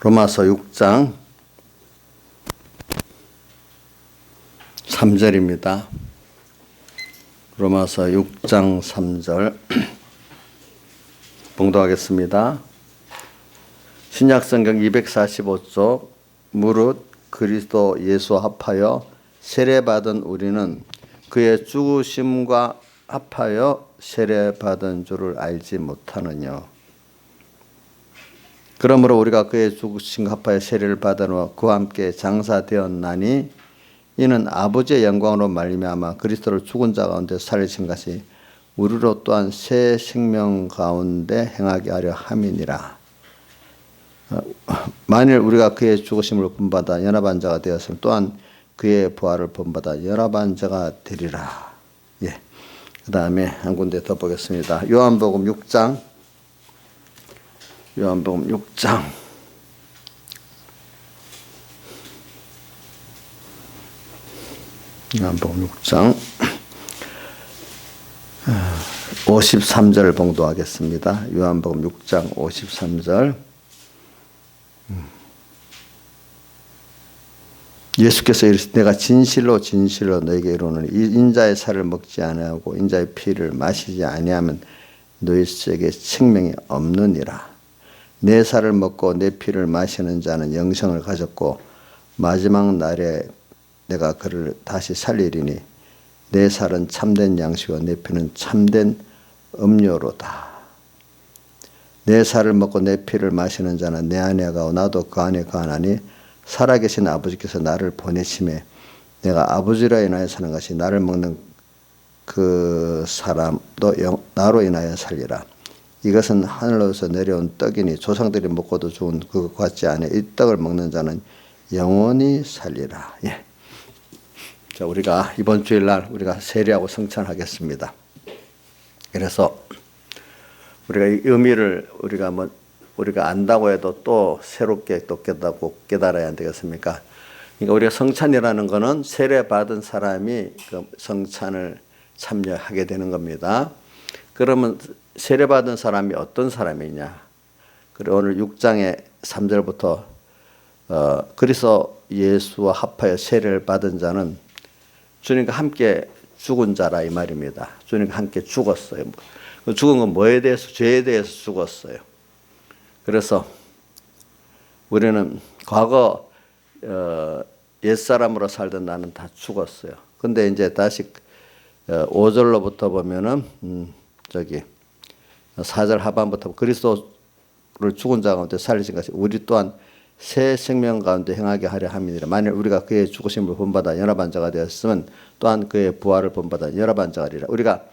로마서 6장 3절입니다. 로마서 6장 3절 봉독하겠습니다. 신약성경 245쪽 무릇 그리스도 예수 합하여 세례받은 우리는 그의 죽으심과 합하여 세례받은 줄을 알지 못하느냐. 그러므로 우리가 그의 죽으심과 합하여 세례를 받으러 그와 함께 장사되었나니 이는 아버지의 영광으로 말미암아 그리스도를 죽은 자 가운데 살리신 것이 우리로 또한 새 생명 가운데 행하게 하려 함이니라. 만일 우리가 그의 죽으심을 본받아 연합한 자가 되었으면 또한 그의 부활을 본받아 연합한 자가 되리라. 예. 그 다음에 한 군데 더 보겠습니다. 요한복음 6장 요한복음 6장 53절 봉독하겠습니다. 요한복음 6장 53절. 예수께서 이르시되 내가 진실로 진실로 너에게 이르노니 이 인자의 살을 먹지 아니하고 인자의 피를 마시지 아니하면 너희에게 생명이 없느니라. 내 살을 먹고 내 피를 마시는 자는 영생을 가졌고 마지막 날에 내가 그를 다시 살리리니 내 살은 참된 양식이고 내 피는 참된 음료로다. 내 살을 먹고 내 피를 마시는 자는 내 안에 거하고 나도 그 안에 거하나니 살아계신 아버지께서 나를 보내심에 내가 아버지로 인하여 사는 것이 나를 먹는 그 사람도 나로 인하여 살리라. 이것은 하늘로서 내려온 떡이니 조상들이 먹고도 죽은 그것 같지 않아 이 떡을 먹는 자는 영원히 살리라. 예. 자, 우리가 이번 주일날 우리가 세례하고 성찬하겠습니다. 그래서 우리가 이 의미를 우리가 안다고 해도 또 새롭게 또 깨달아야 안 되겠습니까? 그러니까 우리가 성찬이라는 것은 세례 받은 사람이 그 성찬을 참여하게 되는 겁니다. 그러면 세례 받은 사람이 어떤 사람이냐? 그리고 오늘 6장의 3절부터 그리스도 예수와 합하여 세례를 받은 자는 주님과 함께 죽은 자라 이 말입니다. 주님과 함께 죽었어요. 죽은 건 뭐에 대해서? 죄에 대해서 죽었어요. 그래서 우리는 과거 옛사람으로 살던 나는 다 죽었어요. 근데 이제 다시 5절로부터 보면은 4절 하반부터 그리스도를 죽은 자 가운데 살리신 것이 우리 또한 새 생명 가운데 행하게 하려 함이니라. 만일 우리가 그의 죽으심을 본받아 연합한 자가 되었으면 또한 그의 부활을 본받아 연합한 자가 되리라. 우리가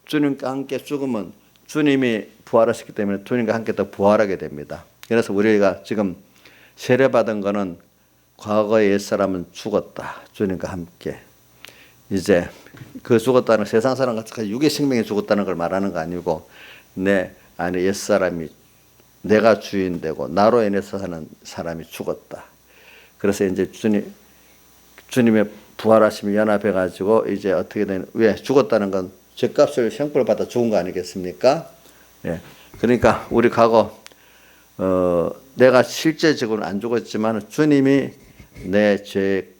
주님과 함께 죽으면 주님이 부활하셨기 때문에 주님과 함께 또 부활하게 됩니다. 그래서 우리가 지금 세례받은 거는 과거의 옛사람은 죽었다. 주님과 함께. 이제 그 죽었다는 세상 사람 같이 육의 생명이 죽었다는 걸 말하는 거 아니고 내 안에 옛사람이 내가 주인 되고 나로 인해서 사는 사람이 죽었다. 그래서 이제 주님의 부활하심이 연합해 가지고 이제 어떻게 되는 왜 죽었다는 건 죄값을 형벌 받아 죽은 거 아니겠습니까? 예. 그러니까 우리 과거 내가 실제적으로는 안 죽었지만 주님이 내 죄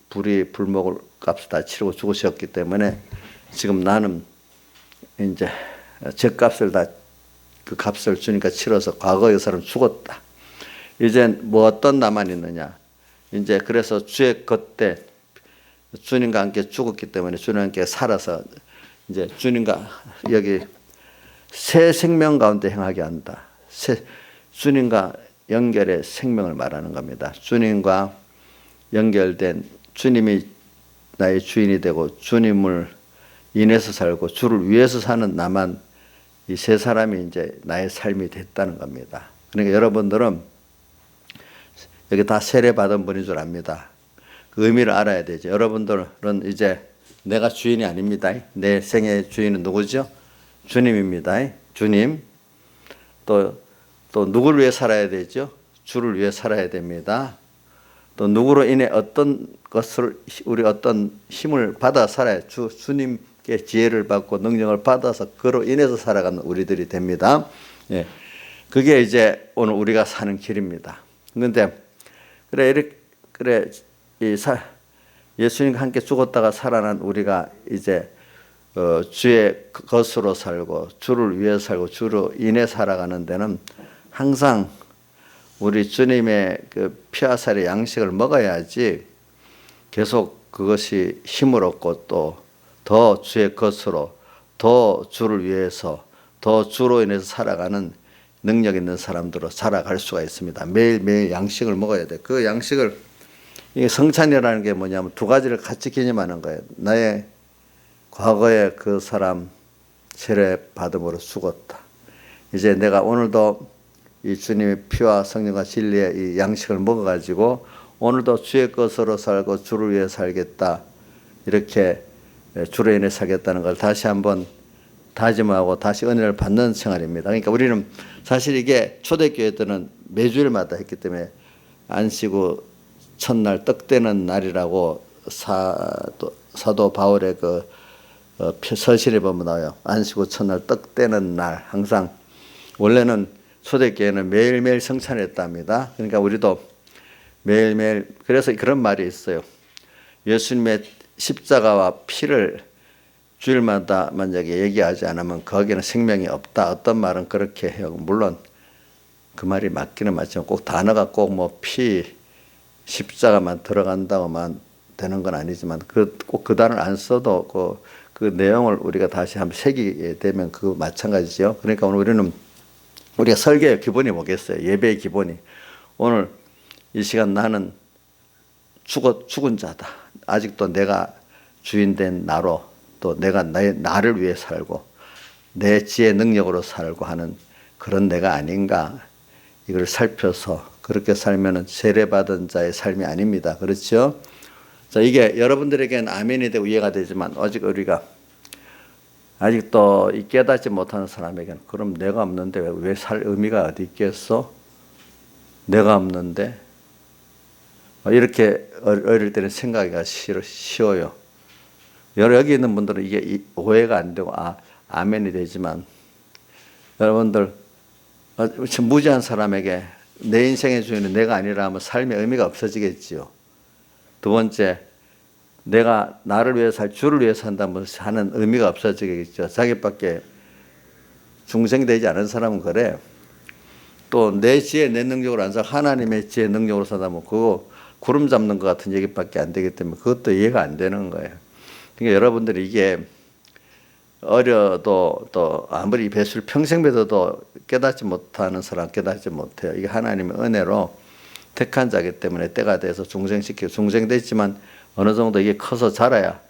불목을 값을 다 치르고 죽으셨기 때문에 지금 나는 이제 죄값을 다 그 값을 주니까 치러서 과거의 사람 죽었다. 이제 뭐 어떤 나만 있느냐? 이제 그래서 주의 겉에 주님과 함께 죽었기 때문에 주님과 함께 살아서 이제 주님과 여기 새 생명 가운데 행하게 한다. 주님과 연결의 생명을 말하는 겁니다. 주님과 연결된 주님이 나의 주인이 되고 주님을 인해서 살고 주를 위해서 사는 나만 이 세 사람이 이제 나의 삶이 됐다는 겁니다. 그러니까 여러분들은 여기 다 세례 받은 분인 줄 압니다. 그 의미를 알아야 되죠. 여러분들은 이제 내가 주인이 아닙니다. 내 생의 주인은 누구죠? 주님입니다. 주님. 또 누구를 위해 살아야 되죠? 주를 위해 살아야 됩니다. 또 누구로 인해 어떤 것을 우리 어떤 힘을 받아 살아야 주님께 지혜를 받고 능력을 받아서 그로 인해서 살아가는 우리들이 됩니다. 예. 그게 이제 오늘 우리가 사는 길입니다. 근데 그래 이렇게 그래 예수님과 함께 죽었다가 살아난 우리가 이제 주의 것으로 살고 주를 위해 살고 주로 인해 살아가는 데는 항상 우리 주님의 그 피와 살의 양식을 먹어야지 계속 그것이 힘을 얻고 또 더 주의 것으로 더 주를 위해서 더 주로 인해서 살아가는 능력 있는 사람들로 살아갈 수가 있습니다. 매일매일 양식을 먹어야 돼. 그 양식을 이게 성찬이라는 게 뭐냐면 두 가지를 같이 개념하는 거예요. 나의 과거에 그 사람 세례 받음으로 죽었다. 이제 내가 오늘도 이 주님의 피와 성령과 진리의 이 양식을 먹어가지고 오늘도 주의 것으로 살고 주를 위해 살겠다. 이렇게 주로 인해 살겠다는 걸 다시 한번 다짐하고 다시 은혜를 받는 생활입니다. 그러니까 우리는 사실 이게 초대교회 때는 매주일마다 했기 때문에 안식 후 첫날 떡 떼는 날이라고 사도 바울의 그 서신에 보면 나와요. 안식 후 첫날 떡 떼는 날. 항상 원래는 초대교회는 매일매일 성찬했답니다. 그러니까 우리도 매일매일 그래서 그런 말이 있어요. 예수님의 십자가와 피를 주일마다 만약에 얘기하지 않으면 거기는 생명이 없다. 어떤 말은 그렇게 해요. 물론 그 말이 맞기는 맞지만 꼭 단어가 꼭 뭐 피, 십자가만 들어간다고만 되는 건 아니지만 꼭 그 단어를 안 써도 그 내용을 우리가 다시 한번 새기게 되면 그거 마찬가지죠. 그러니까 오늘 우리는 우리가 설교의 기본이 뭐겠어요? 예배의 기본이 오늘 이 시간 나는 죽은 자다. 아직도 내가 주인된 나로 또 내가 나를 위해 살고 내 지혜 능력으로 살고 하는 그런 내가 아닌가 이걸 살펴서 그렇게 살면은 세례받은 자의 삶이 아닙니다. 그렇죠? 자, 이게 여러분들에게는 아멘이 되고 이해가 되지만 아직 우리가 아직도 깨닫지 못하는 사람에게는 그럼 내가 없는데 왜 살 의미가 어디 있겠어? 내가 없는데 이렇게 어릴 때는 생각하기가 쉬워요. 여기 있는 분들은 이게 오해가 안 되고 아멘이 되지만 여러분들 무지한 사람에게 내 인생의 주인은 내가 아니라 하면 삶의 의미가 없어지겠지요. 두 번째 내가 나를 위해 주를 위해 산다면 하는 의미가 없어지겠죠. 자기밖에 중생되지 않은 사람은 그래. 또 내 지혜 내 능력으로 안 살고 하나님의 지혜 능력으로 산다면 그거 구름 잡는 것 같은 얘기밖에 안 되기 때문에 그것도 이해가 안 되는 거예요. 그러니까 여러분들이 이게 어려도 또 아무리 배수를 평생 배워도 깨닫지 못하는 사람 깨닫지 못해요. 이게 하나님의 은혜로 택한 자기 때문에 때가 돼서 중생시키고 중생됐지만 어느 정도 이게 커서 자라야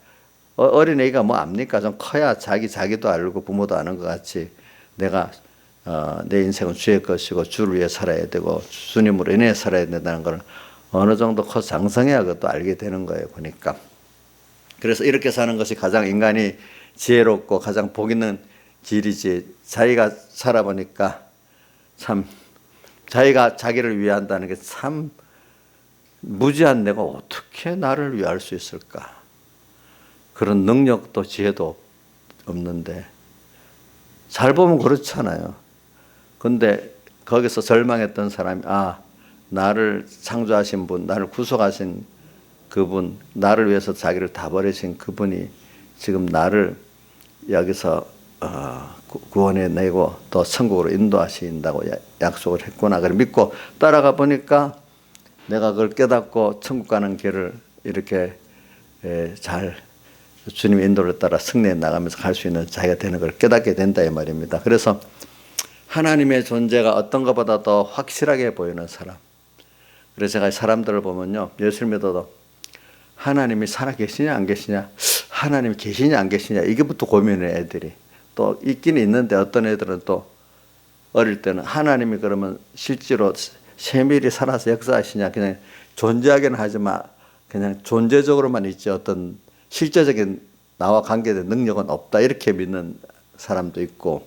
어린애가 뭐 압니까? 좀 커야 자기도 알고 부모도 아는 것 같이 내가 내 인생은 주의 것이고 주를 위해 살아야 되고 주님으로 인해 살아야 된다는 걸 어느 정도 커서 장성해야 그것도 알게 되는 거예요. 보니까. 그래서 이렇게 사는 것이 가장 인간이 지혜롭고 가장 복 있는 길이지. 자기가 살아보니까 참 자기가 자기를 위한다는 게 참 무지한 내가 어떻게 나를 위할 수 있을까? 그런 능력도 지혜도 없는데 잘 보면 그렇잖아요. 근데 거기서 절망했던 사람이 나를 창조하신 분, 나를 구속하신 그분, 나를 위해서 자기를 다 버리신 그분이 지금 나를 여기서 구원해 내고 또 천국으로 인도하신다고 약속을 했구나. 그걸 믿고 따라가 보니까 내가 그걸 깨닫고 천국 가는 길을 이렇게 잘 주님의 인도를 따라 승리해 나가면서 갈 수 있는 자기가 되는 걸 깨닫게 된다 이 말입니다. 그래서 하나님의 존재가 어떤 것보다 더 확실하게 보이는 사람. 그래서 제가 사람들을 보면요. 예수를 믿어도 하나님이 살아계시냐 안 계시냐, 하나님이 계시냐 안 계시냐 이게부터 고민해 애들이. 또 있기는 있는데 어떤 애들은 또 어릴 때는 하나님이 그러면 실제로 세밀히 살아서 역사하시냐, 그냥 존재하기는 하지만 그냥 존재적으로만 있지 어떤 실제적인 나와 관계된 능력은 없다 이렇게 믿는 사람도 있고,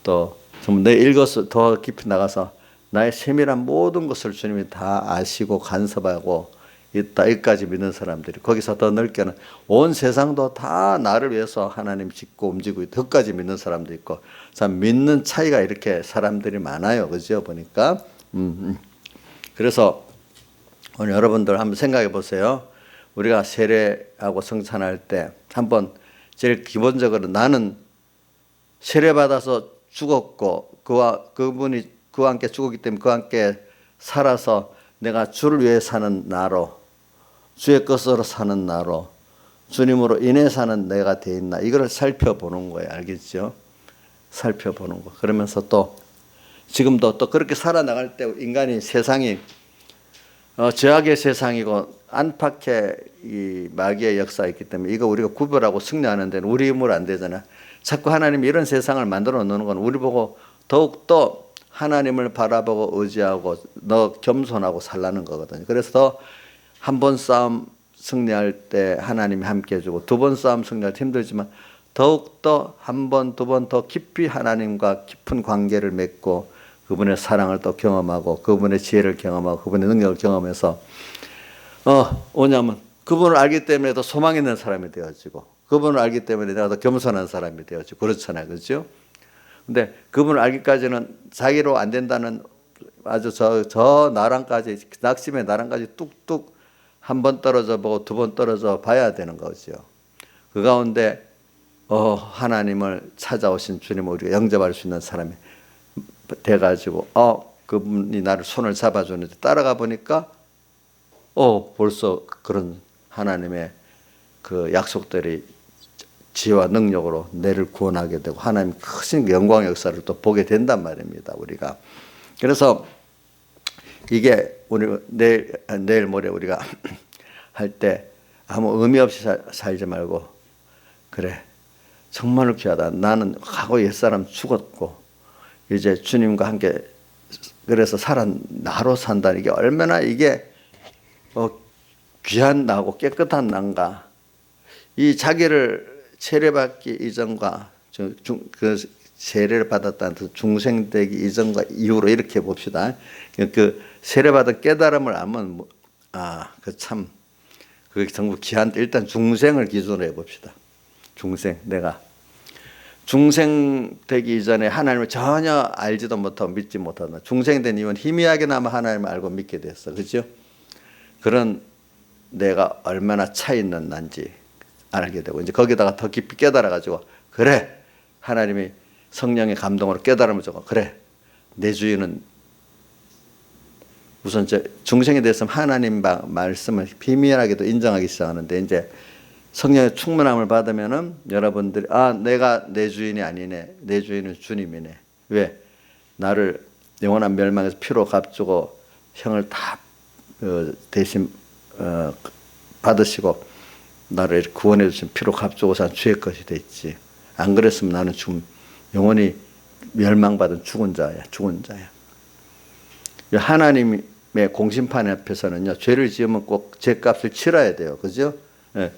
또 내 읽어서 더 깊이 나가서 나의 세밀한 모든 것을 주님이 다 아시고 간섭하고 있다 여기까지 믿는 사람들이, 거기서 더 넓게는 온 세상도 다 나를 위해서 하나님 짓고 움직이고 있다 끝까지 믿는 사람도 있고, 참 믿는 차이가 이렇게 사람들이 많아요. 그죠? 보니까 그래서 오늘 여러분들 한번 생각해 보세요. 우리가 세례하고 성찬할 때 한번 제일 기본적으로 나는 세례받아서 죽었고 그분이 그와 함께 죽었기 때문에 그와 함께 살아서 내가 주를 위해 사는 나로, 주의 것으로 사는 나로, 주님으로 인해 사는 내가 돼 있나, 이걸 살펴보는 거예요. 알겠죠? 살펴보는 거. 그러면서 또 지금도 또 그렇게 살아나갈 때 인간이 세상이 죄악의 세상이고 안팎의 이 마귀의 역사가 있기 때문에 이거 우리가 구별하고 승리하는 데는 우리 힘으로 안 되잖아. 자꾸 하나님이 이런 세상을 만들어 놓는 건 우리 보고 더욱더 하나님을 바라보고 의지하고 너 겸손하고 살라는 거거든요. 그래서 더 한 번 싸움 승리할 때 하나님이 함께 해주고 두 번 싸움 승리할 때 힘들지만 더욱더 한 번, 두 번 더 깊이 하나님과 깊은 관계를 맺고 그분의 사랑을 또 경험하고 그분의 지혜를 경험하고 그분의 능력을 경험해서 뭐냐면 그분을 알기 때문에 더 소망 있는 사람이 되어지고 그분을 알기 때문에 내가 더 겸손한 사람이 되어지고 그렇잖아요. 그렇죠? 근데 그분을 알기까지는 자기로 안 된다는 아주 저 나랑까지 낙심의 나랑까지 뚝뚝 한 번 떨어져 보고 두 번 떨어져 봐야 되는 거죠. 그 가운데 하나님을 찾아오신 주님을 우리가 영접할 수 있는 사람이 돼가지고 그분이 나를 손을 잡아주는데 따라가 보니까 벌써 그런 하나님의 그 약속들이 지혜와 능력으로 내를 구원하게 되고 하나님 크신 영광의 역사를 또 보게 된단 말입니다. 우리가. 그래서 이게 우리 내일 모레 우리가 할 때 아무 의미 없이 살지 말고 그래 정말로 귀하다. 나는 과거 옛사람 죽었고 이제 주님과 함께 그래서 나로 산다. 이게 얼마나 이게 귀한 나고 깨끗한 난가. 이 자기를 세례받기 이전과 그 세례를 받았다는 중생되기 이전과 이후로 이렇게 봅시다. 그 세례받은 깨달음을 알면 그게 정말 귀한. 일단 중생을 기준으로 해봅시다. 내가 중생 되기 이전에 하나님을 전혀 알지도 못하고 믿지 못한다. 중생 된 이유는 희미하게나마 하나님을 알고 믿게 됐어. 그렇죠? 그런 내가 얼마나 차 있는 난지 알게 되고 이제 거기다가 더 깊이 깨달아 가지고 그래 하나님이 성령의 감동으로 깨달음을 주고 그래 내 주인은 우선 중생에 대해서 하나님 말씀을 비밀하게도 인정하기 시작하는데 이제 성령의 충만함을 받으면은 여러분들이 내가 내 주인이 아니네. 내 주인은 주님이네. 왜? 나를 영원한 멸망에서 피로 값주고 형을 다 대신 받으시고 나를 구원해 주신 피로 값주고 산 주의 것이 됐지. 안 그랬으면 나는 지금 영원히 멸망받은 죽은 자야. 하나님의 공심판 앞에서는요, 죄를 지으면 꼭 죄값을 치러야 돼요. 그죠? 예.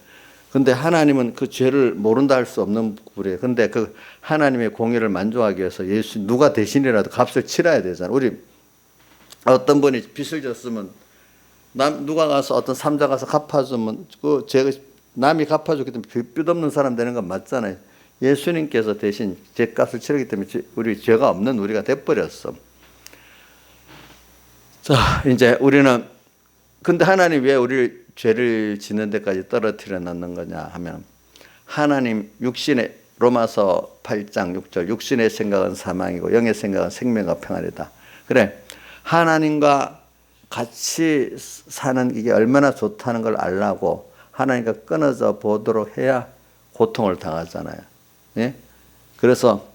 근데 하나님은 그 죄를 모른다 할 수 없는 부분이에요. 근데 그 하나님의 공의를 만족하기 위해서 누가 대신이라도 값을 치러야 되잖아요. 우리 어떤 분이 빚을 졌으면 누가 가서 어떤 삼자 가서 갚아주면 그 죄가 남이 갚아줬기 때문에 빚 없는 사람 되는 건 맞잖아요. 예수님께서 대신 죄값을 치르기 때문에 우리 죄가 없는 우리가 돼버렸어. 자, 이제 우리는 근데 하나님 왜 우리를 죄를 짓는 데까지 떨어뜨려 놓는 거냐 하면 하나님 육신의 로마서 8장 6절 육신의 생각은 사망이고 영의 생각은 생명과 평안이다. 그래 하나님과 같이 사는 이게 얼마나 좋다는 걸 알라고 하나님과 끊어져 보도록 해야 고통을 당하잖아요. 예? 그래서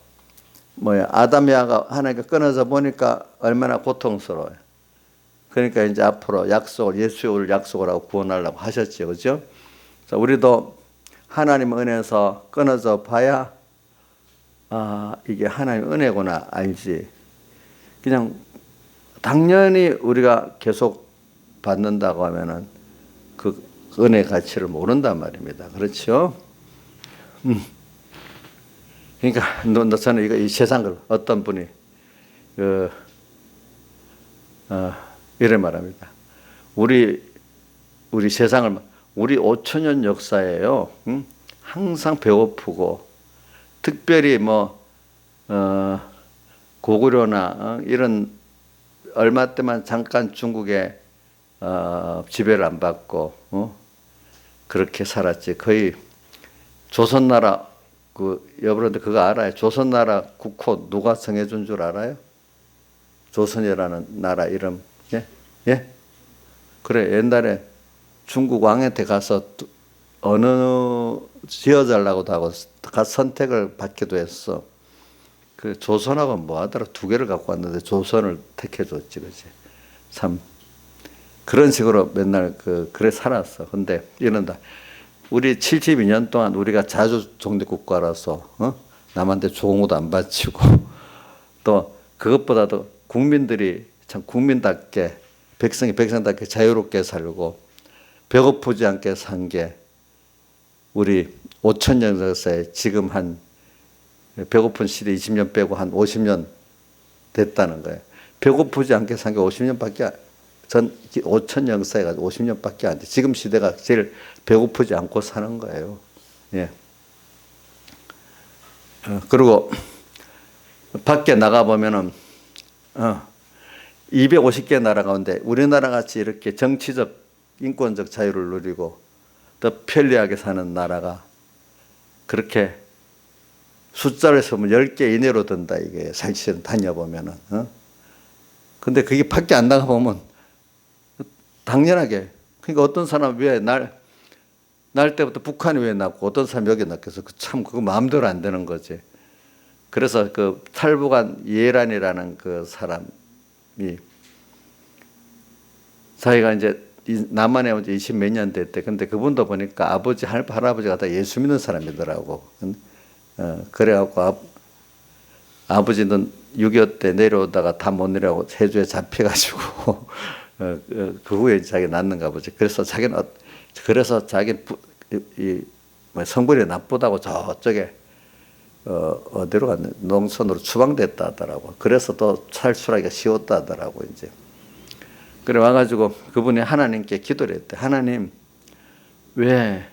아담이아가 하나님과 끊어져 보니까 얼마나 고통스러워요. 그러니까 이제 앞으로 예수의 약속을 하고 구원하려고 하셨죠. 그죠? 자, 우리도 하나님 은혜에서 끊어져 봐야 이게 하나님 은혜구나 알지. 그냥 당연히 우리가 계속 받는다고 하면은 그 은혜 가치를 모른단 말입니다. 그렇죠? 그러니까 저는 이 세상을 어떤 분이 이래 말합니다. 우리 세상을 우리 5천년 역사예요. 항상 배고프고 특별히 고구려나 이런 얼마 때만 잠깐 중국에 지배를 안 받고 그렇게 살았지. 거의 조선나라 여러분들 그거 알아요? 조선나라 국호 누가 정해준 줄 알아요? 조선이라는 나라 이름. 예? 예? 그래 옛날에 중국 왕한테 가서 어느 지어달라고도 하고 가 선택을 받기도 했어. 그 조선하고 뭐 하더라 두 개를 갖고 왔는데 조선을 택해줬지, 그지? 참 그런 식으로 맨날 그래 살았어. 근데 이런다. 우리 72년 동안 우리가 자주 독립국가라서 남한테 종우도 안 바치고 또 그것보다도 국민들이 참 국민답게 백성이 백성답게 자유롭게 살고 배고프지 않게 산 게 우리 5천년 역사에 지금 한 배고픈 시대 20년 빼고 한 50년 됐다는 거예요. 배고프지 않게 산 게 50년밖에 전 5천 역사에 가지고 50년밖에 안 돼. 지금 시대가 제일 배고프지 않고 사는 거예요. 예. 그리고 밖에 나가 보면은 250개 나라 가운데 우리나라 같이 이렇게 정치적 인권적 자유를 누리고 더 편리하게 사는 나라가 그렇게 숫자를 세면 10개 이내로 든다. 이게 사실은 다녀보면은. 근데 그게 밖에 안 나가보면 당연하게. 그러니까 어떤 사람 왜 날 때부터 북한이 왜 났고 어떤 사람이 여기 났겠어. 참 그거 마음대로 안 되는 거지. 그래서 그 탈북한 예란이라는 그 사람이 자기가 이제 남한에 온 지 20몇 년 됐대. 근데 그분도 보니까 아버지, 할아버지가 다 예수 믿는 사람이더라고. 그래갖고 아버지는 6.25 때 내려오다가 다 못 내려오고 해주에 잡혀가지고 그 후에 자기 낳는가 보지. 그래서 자기는 자기 성분이 나쁘다고 저쪽에 어디로 갔냐 농촌으로 추방됐다 하더라고. 그래서 또 탈출하기가 쉬웠다 하더라고 이제. 그래 와가지고 그분이 하나님께 기도를 했대. 하나님 왜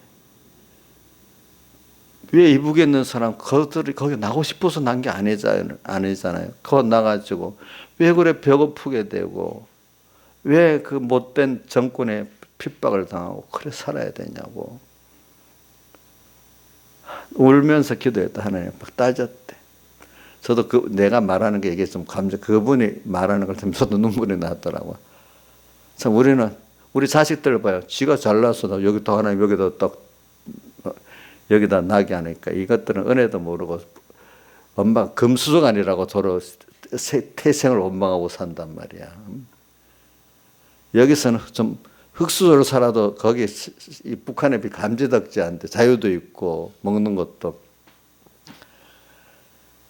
이북에 있는 사람 그들이 거기 나고 싶어서 난 게 아니잖아요. 거기 나가지고 왜 그래 배고프게 되고 왜 그 못된 정권에 핍박을 당하고 그래 살아야 되냐고 울면서 기도했다. 하나님 막 따졌대. 저도 내가 말하는 게 이게 좀 그분이 말하는 걸 들으면 저도 눈물이 났더라고. 참 우리 자식들 봐요. 지가 잘나서 여기도 하나님 여기다 딱 여기다 나게 하니까 이것들은 은혜도 모르고 원망 금수저관이라고 서로 태생을 원망하고 산단 말이야. 여기서는 좀 흙수저로 살아도 거기 이 북한에 비해 감지덕지 않대. 자유도 있고 먹는 것도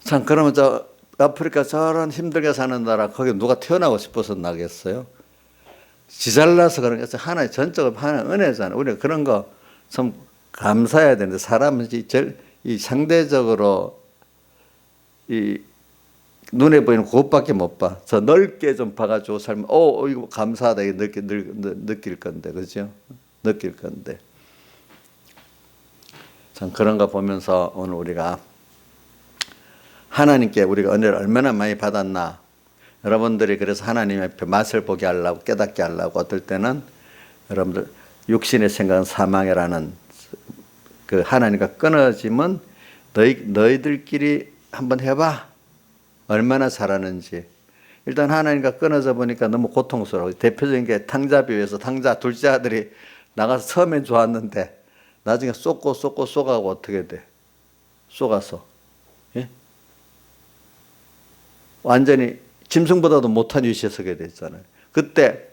참 그러면 저 아프리카 저런 힘들게 사는 나라 거기 누가 태어나고 싶어서 나겠어요? 지잘나서 그런 게 하나의 전적으로 하나의 은혜잖아요. 우리가 그런 거 참 감사해야 되는데 사람은 이 상대적으로 이 눈에 보이는 그것밖에 못 봐. 저 넓게 좀 봐가지고 살면 이거 감사하다 이렇게 느낄 건데 그죠? 느낄 건데 참 그런 거 보면서 오늘 우리가 하나님께 우리가 은혜를 얼마나 많이 받았나. 여러분들이 그래서 하나님 앞에 맛을 보게 하려고 깨닫게 하려고 어떨 때는 여러분들 육신의 생각은 사망이라는 그 하나님과 끊어지면 너희들끼리 한번 해봐. 얼마나 잘하는지. 일단 하나님과 끊어져 보니까 너무 고통스러워. 대표적인 게 탕자비유에서 탕자 둘째 아들이 나가서 처음엔 좋았는데 나중에 쏘가고 어떻게 돼? 쏘가서 예? 완전히 짐승보다도 못한 위치에 서게 됐잖아요. 그때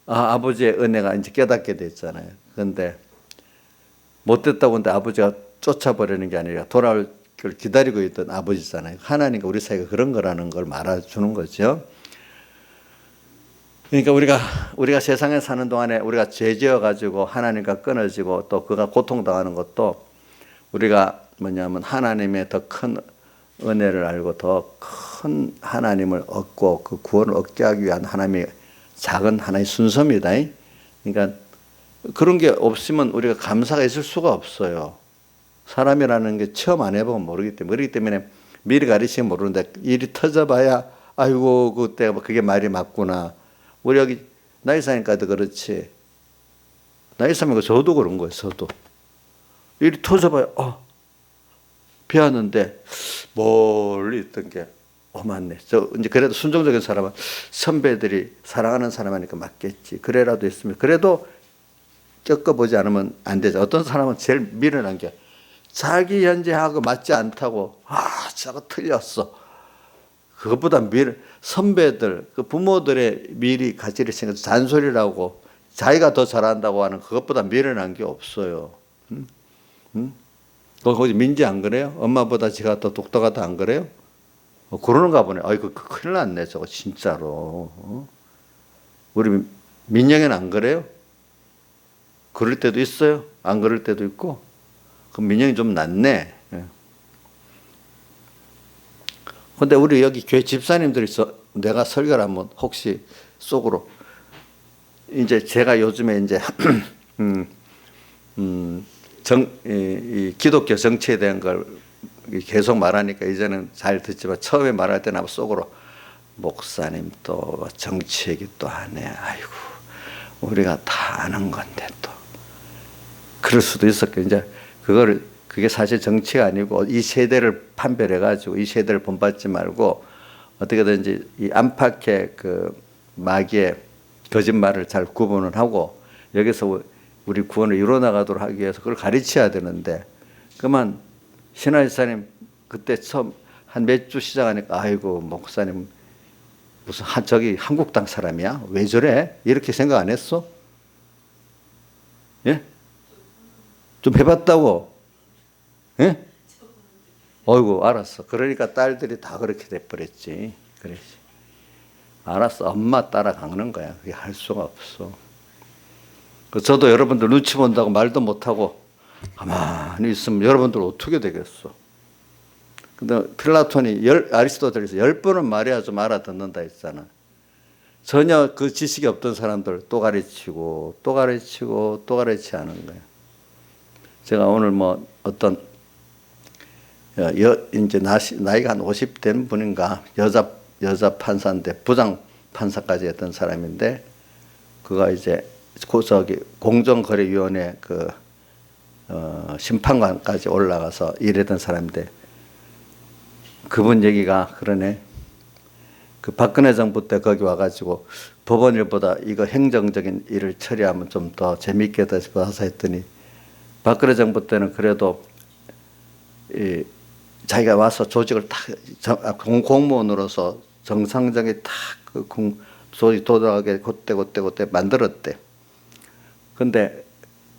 아버지의 은혜가 이제 깨닫게 됐잖아요. 그런데 못됐다고 하는데 아버지가 쫓아버리는 게 아니라 돌아올 걸 기다리고 있던 아버지잖아요. 하나님과 우리 사이가 그런 거라는 걸 말해주는 거죠. 그러니까 우리가 세상에 사는 동안에 우리가 죄지어 가지고 하나님과 끊어지고 또 그가 고통당하는 것도 우리가 뭐냐면 하나님의 더 큰 은혜를 알고 더 큰 하나님을 얻고 그 구원을 얻게 하기 위한 하나님의 작은 하나의 순서입니다. 그러니까 그런 게 없으면 우리가 감사가 있을 수가 없어요. 사람이라는 게 처음 안 해보면 모르기 때문에 미리 가르치면 모르는데 일이 터져봐야 아이고 그때 그게 말이 맞구나. 우리 여기 나이 사니까도 그렇지. 나이 사니까 저도 그런 거예요. 저도 일이 터져봐요. 비왔는데 멀리 있던 게 맞네. 저 이제 그래도 순종적인 사람은 선배들이 사랑하는 사람 하니까 맞겠지. 그래라도 있으면 그래도 겪어보지 않으면 안 되죠. 어떤 사람은 제일 미련한 게 자기 현재하고 맞지 않다고 저거 틀렸어. 그것보다 선배들, 그 부모들의 미리 가지를 생각 잔소리라고 자기가 더 잘한다고 하는 그것보다 미련한 게 없어요. 거기 민지 안 그래요? 엄마보다 지가 더 똑똑하다 안 그래요? 그러는가 보네. 아이고 큰일 났네 저거 진짜로. 우리 민영이는 안 그래요? 그럴 때도 있어요. 안 그럴 때도 있고. 그럼 민영이 좀 낫네. 근데 우리 여기 교회 집사님들이 내가 설교를 하면 혹시 속으로 이제 제가 요즘에 이제 이 기독교 정치에 대한 걸 계속 말하니까 이제는 잘 듣지만 처음에 말할 때는 아마 속으로 목사님 또 정치 얘기 또 하네. 아이고 우리가 다 아는 건데 또 그럴 수도 있었겠죠. 이제 그게 사실 정치가 아니고 이 세대를 판별해가지고 이 세대를 본받지 말고 어떻게든지 이 안팎의 그 마귀의 거짓말을 잘 구분을 하고 여기서 우리 구원을 이루어나가도록 하기 위해서 그걸 가르쳐야 되는데 그만 신하이사님 그때 처음 한 몇 주 시작하니까 아이고 목사님 무슨 저기 한국당 사람이야? 왜 저래? 이렇게 생각 안 했어? 예? 좀 해봤다고? 예? 어이구 알았어. 그러니까 딸들이 다 그렇게 돼버렸지. 그랬지. 알았어. 엄마 따라가는 거야. 그게 할 수가 없어. 저도 여러분들 눈치 본다고 말도 못하고 가만히 있으면 여러분들 어떻게 되겠어. 근데 필라톤이 아리스토텔에서 10번은 말해야 좀 알아듣는다 했잖아. 전혀 그 지식이 없던 사람들 또 가르치고 또 가르치고 또 가르치지 않은 거예요. 제가 오늘 뭐 어떤 이제 나이가 한 50 된 분인가 여자 판사인데 부장 판사까지 했던 사람인데 그가 이제 저기 공정거래위원회 심판관까지 올라가서 일했던 사람인데 그분 얘기가 그러네. 그 박근혜 정부 때 거기 와가지고 법원 일보다 이거 행정적인 일을 처리하면 좀 더 재밌겠다 싶어서 했더니 박근혜 정부 때는 그래도 자기가 와서 조직을 딱 공무원으로서 정상적인 탁 조직 도덕하게 그때 만들었대. 근데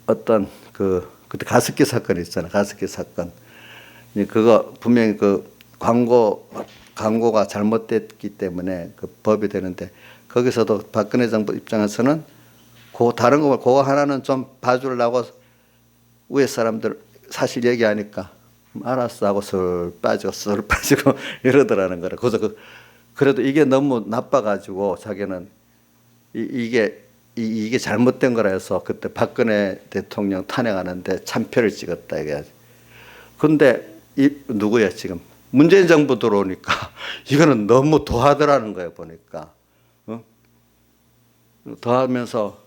어떤 그때 가습기 사건이 있잖아. 가습기 사건. 그거 분명히 광고가 잘못됐기 때문에 그 법이 되는데 거기서도 박근혜 정부 입장에서는 다른 거 그거 하나는 좀 봐주려고 위에 사람들 사실 얘기하니까 알았어 하고 슬 빠지고 이러더라는 거라. 그래서 그래도 이게 너무 나빠가지고 자기는 이게 잘못된 거라 해서 그때 박근혜 대통령 탄핵하는데 참표를 찍었다 이게. 근데 누구야 지금 문재인 정부 들어오니까 이거는 너무 더하더라는 거예요 보니까. 더하면서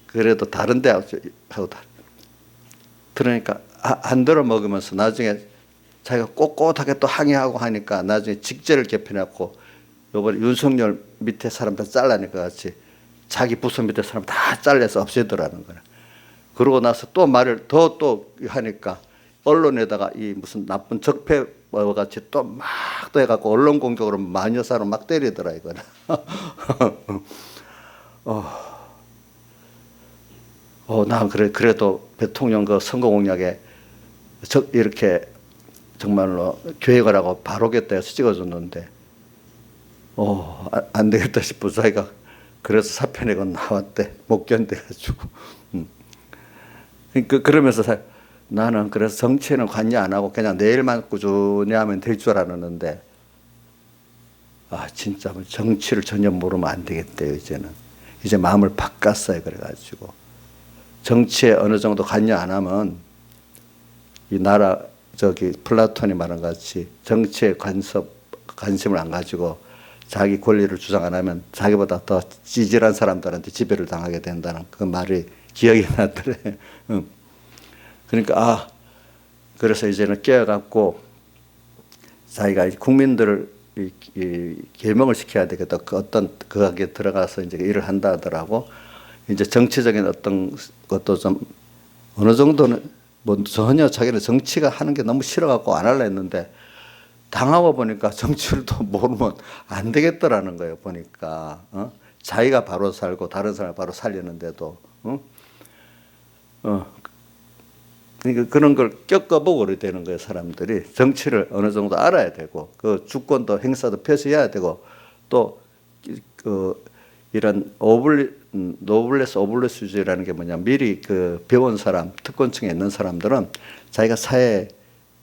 그래도 다른데 하고 그러니까 안 들어 먹으면서 나중에 자기가 꼿꼿하게 또 항의하고 하니까 나중에 직제를 개편해갖고 요번에 윤석열 밑에 사람들 잘라니까 같이 자기 부서 밑에 사람 다 잘라서 없애더라는 거야. 그러고 나서 또 말을 또 하니까 언론에다가 이 무슨 나쁜 적폐 같이 또 막 또 해갖고 언론 공격으로 마녀사로 막 때리더라 이거는. 나 그래도 대통령 그 선거 공약에 이렇게 정말로 계획을 하고 바로겠다 해서 찍어줬는데 안 되겠다 싶어 자기가 그래서 사표 내고 나왔대. 못 견뎌가지고. 그러면서 나는 그래서 정치에는 관여 안 하고 그냥 내일만 꾸준히 하면 될 줄 알았는데 진짜 정치를 전혀 모르면 안 되겠대요. 이제 마음을 바꿨어요. 그래가지고 정치에 어느 정도 관여 안 하면 이 나라 플라톤이 말한 같이 정치에 관심을 안 가지고 자기 권리를 주장 안 하면 자기보다 더 찌질한 사람들한테 지배를 당하게 된다는 그 말이 기억이 나더래. 그러니까 그래서 이제는 깨어갖고 자기가 국민들을 계명을 시켜야 되겠다. 거기에 들어가서 이제 일을 한다 하더라고. 이제 정치적인 어떤 것도 좀 어느 정도는 전혀 자기는 정치가 하는 게 너무 싫어갖고 안 하려 했는데 당하고 보니까 정치를 또 모르면 안 되겠더라는 거예요. 보니까 자기가 바로 살고 다른 사람을 바로 살리는데도 그러니까 그런 걸 겪어보고 그래 되는 거예요. 사람들이 정치를 어느 정도 알아야 되고 그 주권도 행사도 표시해야 되고 또 이런 노블레스 오블레스주의라는 게 뭐냐, 미리 배운 사람, 특권층에 있는 사람들은 자기가 사회에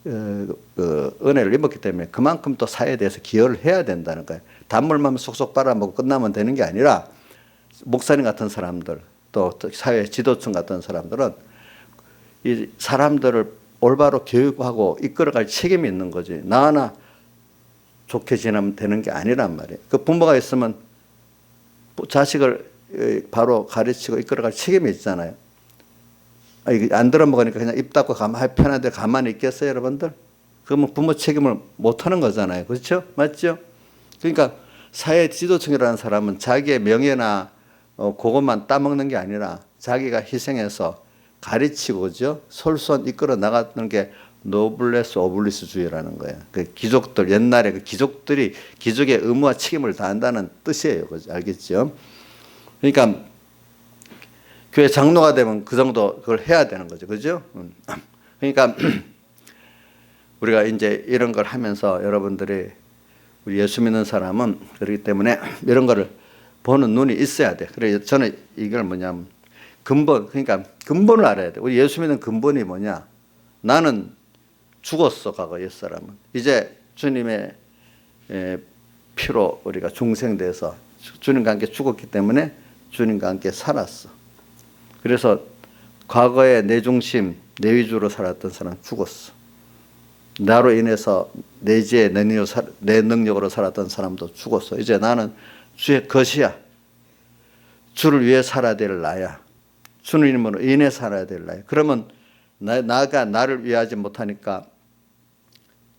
은혜를 입었기 때문에 그만큼 또 사회에 대해서 기여를 해야 된다는 거예요. 단물만 속속 빨아먹고 끝나면 되는 게 아니라 목사님 같은 사람들 또 사회 지도층 같은 사람들은 이 사람들을 올바로 교육하고 이끌어갈 책임이 있는 거지. 나 하나 좋게 지내면 되는 게 아니란 말이에요. 그 부모가 있으면 자식을 바로 가르치고 이끌어갈 책임이 있잖아요. 이게 안 들어먹으니까 그냥 입 닫고 편한데 가만히 있겠어요, 여러분들? 그러면 부모 책임을 못 하는 거잖아요. 그렇죠? 맞죠? 그러니까 사회 지도층이라는 사람은 자기의 명예나 그것만 따먹는 게 아니라 자기가 희생해서 가르치고, 그죠? 솔솔 이끌어 나가는 게 노블레스 오블리스주의라는 거예요. 그 귀족들, 옛날에 그 귀족들이 귀족의 의무와 책임을 다한다는 뜻이에요. 그죠? 알겠죠? 그러니까 교회 장로가 되면 그 정도 그걸 해야 되는 거죠. 그죠? 그러니까 우리가 이제 이런 걸 하면서 여러분들이 우리 예수 믿는 사람은 그렇기 때문에 이런 거를 보는 눈이 있어야 돼. 그래서 저는 이걸 뭐냐면 그러니까 근본을 알아야 돼. 우리 예수 믿는 근본이 뭐냐? 나는 죽었어, 과거 옛사람은. 이제 주님의 피로 우리가 중생돼서 주님과 함께 죽었기 때문에 주님과 함께 살았어. 그래서 과거에 내 중심, 내 위주로 살았던 사람은 죽었어. 나로 인해서 내 지혜, 내 능력으로 살았던 사람도 죽었어. 이제 나는 주의 것이야. 주를 위해 살아야 될 나야. 주님으로 인해 살아야 될 나야. 그러면 나가 나를 위하지 못하니까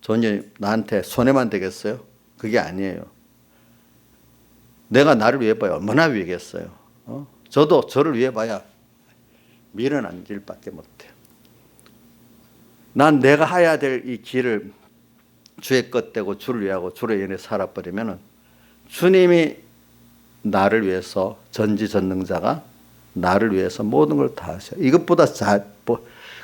전혀 나한테 손해만 되겠어요? 그게 아니에요. 내가 나를 위해 봐야 얼마나 위겠어요. 저도 저를 위해 봐야 미련한 길밖에 못해요. 난 내가 해야 될 이 길을 주의 것 되고 주를 위하고 주로 인해 살아버리면 주님이 나를 위해서 전지전능자가 나를 위해서 모든 걸 다 하셔요. 이것보다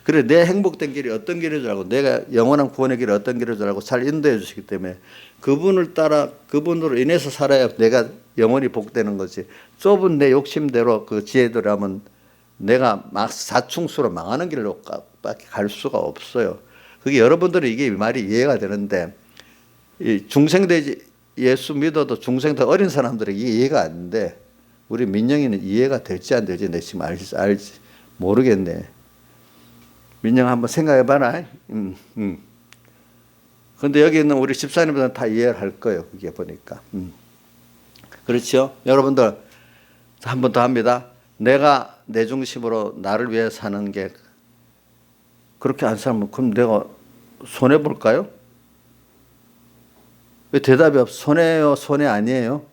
그래 내 행복된 길이 어떤 길인 줄 알고 내가 영원한 구원의 길이 어떤 길인 줄 알고 잘 인도해 주시기 때문에 그분을 따라 그분으로 인해서 살아야 내가 영원히 복되는 거지. 좁은 내 욕심대로 그 지혜대로 하면 내가 막 사충수로 망하는 길로 밖에 갈 수가 없어요. 그게 여러분들은 이게 말이 이해가 되는데 이 중생되지 예수 믿어도 중생도 어린 사람들은 이게 이해가 안 돼. 우리 민영이는 이해가 될지 안 될지 내 지금 알지 모르겠네. 민영 한번 생각해봐라. 근데 여기 있는 우리 집사님들은 다 이해를 할 거예요. 그게 보니까. 그렇죠? 여러분들 한 번 더 합니다. 내가 내 중심으로 나를 위해 사는 게 그렇게 안 살면 그럼 내가 손해 볼까요? 왜 대답이 없어? 손해요, 손해 아니에요?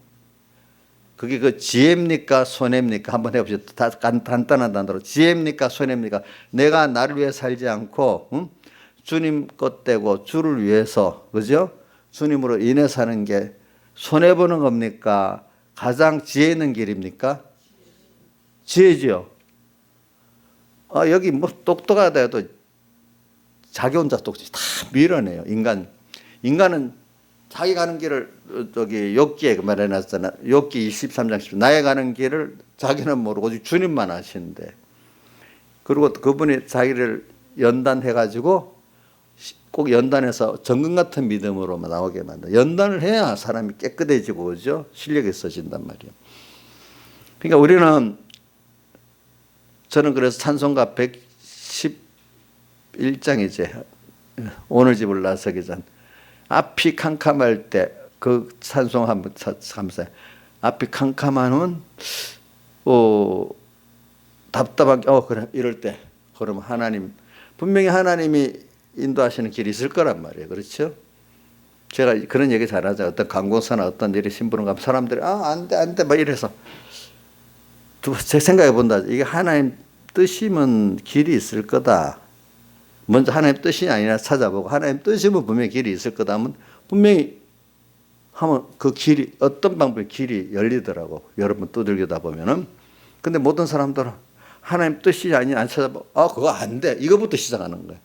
그게 그 지혜입니까, 손해입니까? 한번 해봅시다. 간단한 단어로 지혜입니까, 손해입니까? 내가 나를 위해 살지 않고 주님 것 되고 주를 위해서, 그죠? 주님으로 인해 사는 게 손해 보는 겁니까? 가장 지혜 있는 길입니까? 지혜지요. 여기 뭐 똑똑하다 해도 자기 혼자 똑똑히 다 밀어내요. 인간은 자기 가는 길을 저기 욥기에 말해놨잖아. 욥기 23장 10절 나의 가는 길을 자기는 모르고 주님만 아시는데 그리고 그분이 자기를 연단해가지고 꼭 연단해서 정금 같은 믿음으로 나오게 만든다. 연단을 해야 사람이 깨끗해지고 그죠? 실력이 있어진단 말이에요. 그러니까 우리는 저는 그래서 찬송가 111장이제 오늘 집을 나서기 전 앞이 캄캄할 때 그 찬송하면 감사해. 앞이 캄캄하면 답답한 그래 이럴 때 그러면 하나님 분명히 하나님이 인도하시는 길이 있을 거란 말이에요. 그렇죠? 제가 그런 얘기 잘하죠. 어떤 관공서나 어떤 일이 심부름 가면 사람들이 안 돼 막 이래서 제 생각해 본다. 이게 하나님 뜻이면 길이 있을 거다. 먼저 하나님 뜻이 아니라 찾아보고 하나님 뜻이면 분명히 길이 있을 거다 하면 분명히 하면 그 길이 어떤 방법의 길이 열리더라고. 여러분 두들겨다 보면은. 근데 모든 사람들은 하나님 뜻이 아니 안 찾아보고 그거 안 돼. 이거부터 시작하는 거예요.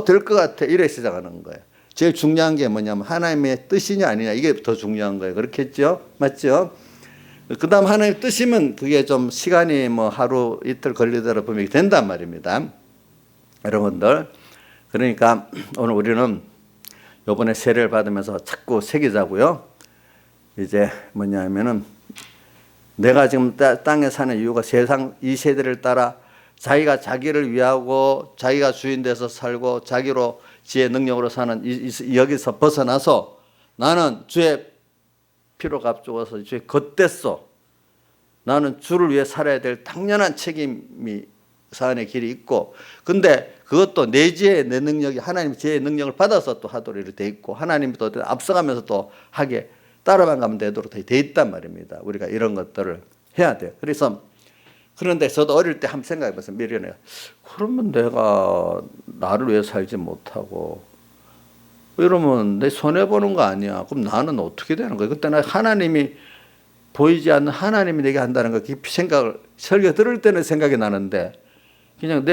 될 것 같아. 이래 시작하는 거예요. 제일 중요한 게 뭐냐면 하나님의 뜻이냐 아니냐 이게 더 중요한 거예요. 그렇겠죠? 맞죠? 그 다음 하나님의 뜻이면 그게 좀 시간이 뭐 하루 이틀 걸리더라 보면 된단 말입니다. 여러분들. 그러니까 오늘 우리는 요번에 세례를 받으면서 자꾸 새기자고요. 이제 뭐냐면은 내가 지금 땅에 사는 이유가 세상 이 세대를 따라 자기가 자기를 위하고 자기가 주인 돼서 살고 자기로 지혜 능력으로 사는 여기서 벗어나서 나는 주의 피로 값주어서 주의 겉됐어. 나는 주를 위해 살아야 될 당연한 책임이 사안의 길이 있고 근데 그것도 내 지혜 내 능력이 하나님 지혜의 능력을 받아서 또 하도록 이렇게 돼 있고 하나님이 또 앞서가면서 또 하게 따라만 가면 되도록 돼 있단 말입니다. 우리가 이런 것들을 해야 돼요. 그런데 저도 어릴 때 한번 생각해 봤어요. 미련에 그러면 내가 나를 위해 살지 못하고 이러면 내 손해보는 거 아니야. 그럼 나는 어떻게 되는 거야? 그때 나 하나님이 보이지 않는 하나님이 내게 한다는 거 깊이 설교 들을 때는 생각이 나는데 그냥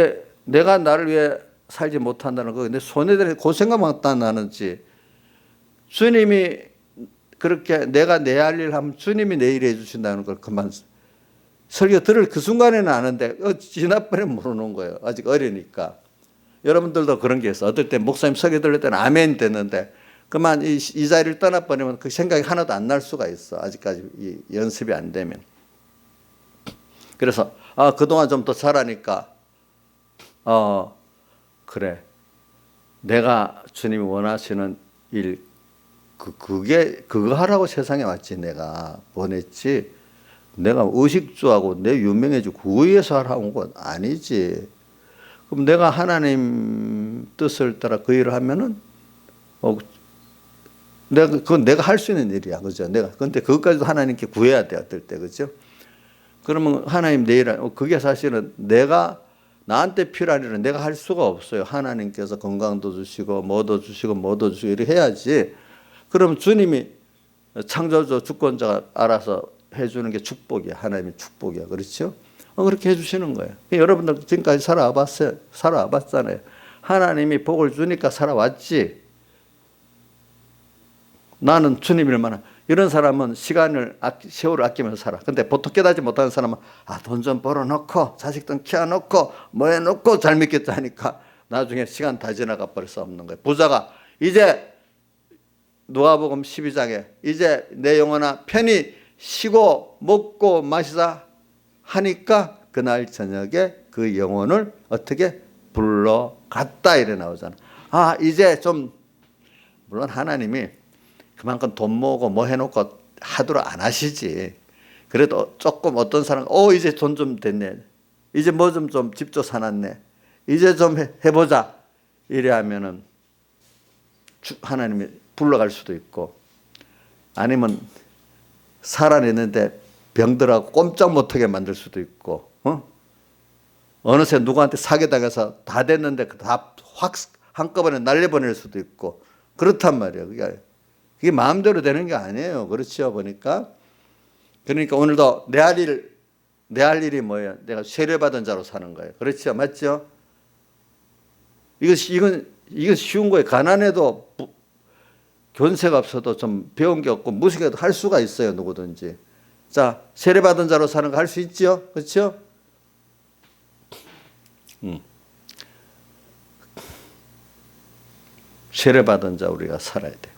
내가 나를 위해 살지 못한다는 거 내 손해되는 그 생각만 나는지 주님이 그렇게 내가 내 할 일 하면 주님이 내 일 해주신다는 걸 그만 설교 들을 그 순간에는 아는데 지나버리면 모르는 거예요. 아직 어리니까. 여러분들도 그런 게 있어. 어떨 때 목사님 설교 들을 때는 아멘 됐는데 그만 이 자리를 떠나버리면 그 생각이 하나도 안 날 수가 있어. 아직까지 이 연습이 안 되면. 그래서 그동안 좀 더 잘하니까 그래. 내가 주님이 원하시는 일 그거 하라고 세상에 왔지. 내가 보냈지. 내가 의식주하고 내 유명해지고 그거 위해서 하라고 건 아니지. 그럼 내가 하나님 뜻을 따라 그 일을 하면은 그건 내가 할 수 있는 일이야. 그죠? 근데 그것까지도 하나님께 구해야 돼. 어떨 때. 그죠? 그러면 하나님 내 일, 그게 사실은 나한테 필요한 일은 내가 할 수가 없어요. 하나님께서 건강도 주시고, 뭐도 주시고, 이렇게 해야지. 그럼 주님이 창조주, 주권자가 알아서 해주는 게 축복이야. 하나님의 축복이야. 그렇죠? 그렇게 해주시는 거예요. 여러분들 지금까지 살아와봤잖아요. 하나님이 복을 주니까 살아왔지. 나는 주님 일만 이런 사람은 세월을 아끼면서 살아. 근데 보통 깨닫지 못하는 사람은 돈 좀 벌어놓고 자식 좀 키워놓고 뭐 해놓고 잘 믿겠다 하니까 나중에 시간 다 지나가 버릴 수 없는 거예요. 부자가 이제 누가복음 12장에 이제 내 영혼아 편히 쉬고 먹고 마시자 하니까 그날 저녁에 그 영혼을 어떻게 불러갔다 이래 나오잖아. 이제 좀 물론 하나님이 그만큼 돈 모으고 뭐 해놓고 하도록 안 하시지. 그래도 조금 어떤 사람 이제 돈 좀 됐네. 이제 뭐 좀 집 좀 사놨네. 이제 좀 해보자. 이래 하면은 하나님이 불러갈 수도 있고 아니면 살아냈는데 병들하고 꼼짝 못하게 만들 수도 있고 어느새 누구한테 사기당해서 다 됐는데 다 확 한꺼번에 날려보낼 수도 있고 그렇단 말이에요. 그게 마음대로 되는 게 아니에요. 그렇죠? 보니까. 그러니까 오늘도 내 할 일이 뭐예요? 내가 세례받은 자로 사는 거예요. 그렇죠? 맞죠? 이건 쉬운 거예요. 가난해도 견세가 없어도 좀 배운 게 없고 무식해도 할 수가 있어요. 누구든지. 자, 세례받은 자로 사는 거 할 수 있죠? 그렇죠? 세례받은 자 우리가 살아야 돼요.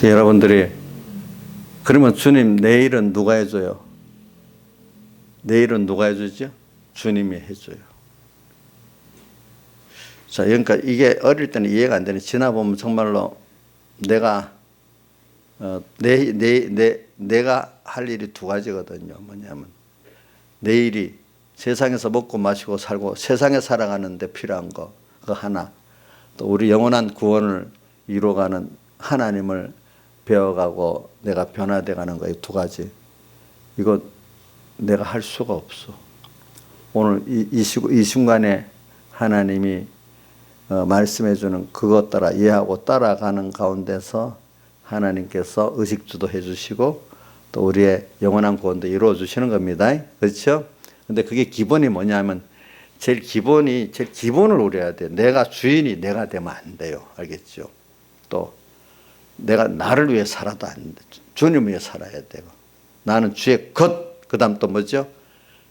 여러분들이 그러면 주님 내일은 누가 해줘요? 내일은 누가 해주죠? 주님이 해줘요. 자, 그러니까 이게 어릴 때는 이해가 안 되는, 지나보면 정말로 내가 내가 할 일이 두 가지거든요. 뭐냐면 내일이 세상에서 먹고 마시고 살고 세상에 살아가는 데 필요한 거, 그거 하나. 또 우리 영원한 구원을 이루어가는 하나님을 배워가고 내가 변화돼가는 거, 이 두 가지. 이거 내가 할 수가 없어. 오늘 이 순간에 하나님이 말씀해 주는 그것 따라 이해하고 따라가는 가운데서 하나님께서 의식주도 해 주시고 또 우리의 영원한 구원도 이루어 주시는 겁니다. 그렇죠? 근데 그게 기본이 뭐냐면 제일 기본을 우리 해야 돼요. 내가 주인이 내가 되면 안 돼요. 알겠죠? 또 내가 나를 위해 살아도 안 돼. 주님 위해 살아야 되고 나는 주의 것, 그 다음 또 뭐죠?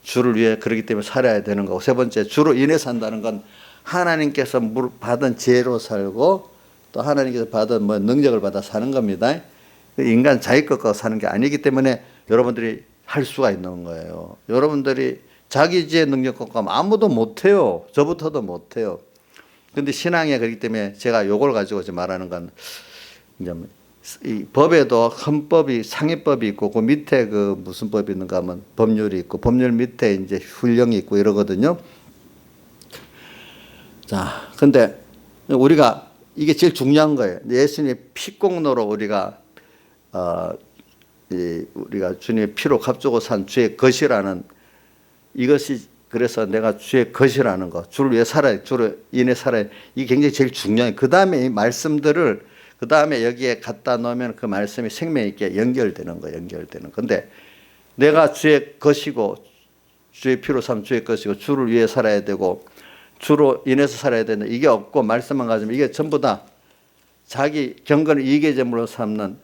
주를 위해 그렇기 때문에 살아야 되는 거고, 세 번째 주로 인해 산다는 건 하나님께서 받은 지혜로 살고 또 하나님께서 받은 능력을 받아 사는 겁니다. 인간 자기 것과 사는 게 아니기 때문에 여러분들이 할 수가 있는 거예요. 여러분들이 자기 지혜 능력 갖고 하면 아무도 못해요. 저부터도 못해요. 그런데 신앙이 그렇기 때문에 제가 요걸 가지고 말하는 건, 이제 이 법에도 헌법이 상위법이 있고 그 밑에 그 무슨 법이 있는가 하면 법률이 있고 법률 밑에 이제 훈령이 있고 이러거든요. 자, 근데 우리가 이게 제일 중요한 거예요. 예수님의 피공로로 우리가 우리가 주님의 피로 값주고 산 주의 것이라는 이것이, 그래서 내가 주의 것이라는 거, 주를 위해 살아야, 주를 인해 살아야, 이게 굉장히 제일 중요해요. 그 다음에 이 말씀들을 그 다음에 여기에 갖다 놓으면 그 말씀이 생명 있게 연결되는 거예요. 연결되는. 근데 내가 주의 것이고 주의 피로 삼 주의 것이고 주를 위해 살아야 되고 주로 인해서 살아야 되는데 이게 없고 말씀만 가지면 이게 전부 다 자기 경건을 이익의 제물로 삼는,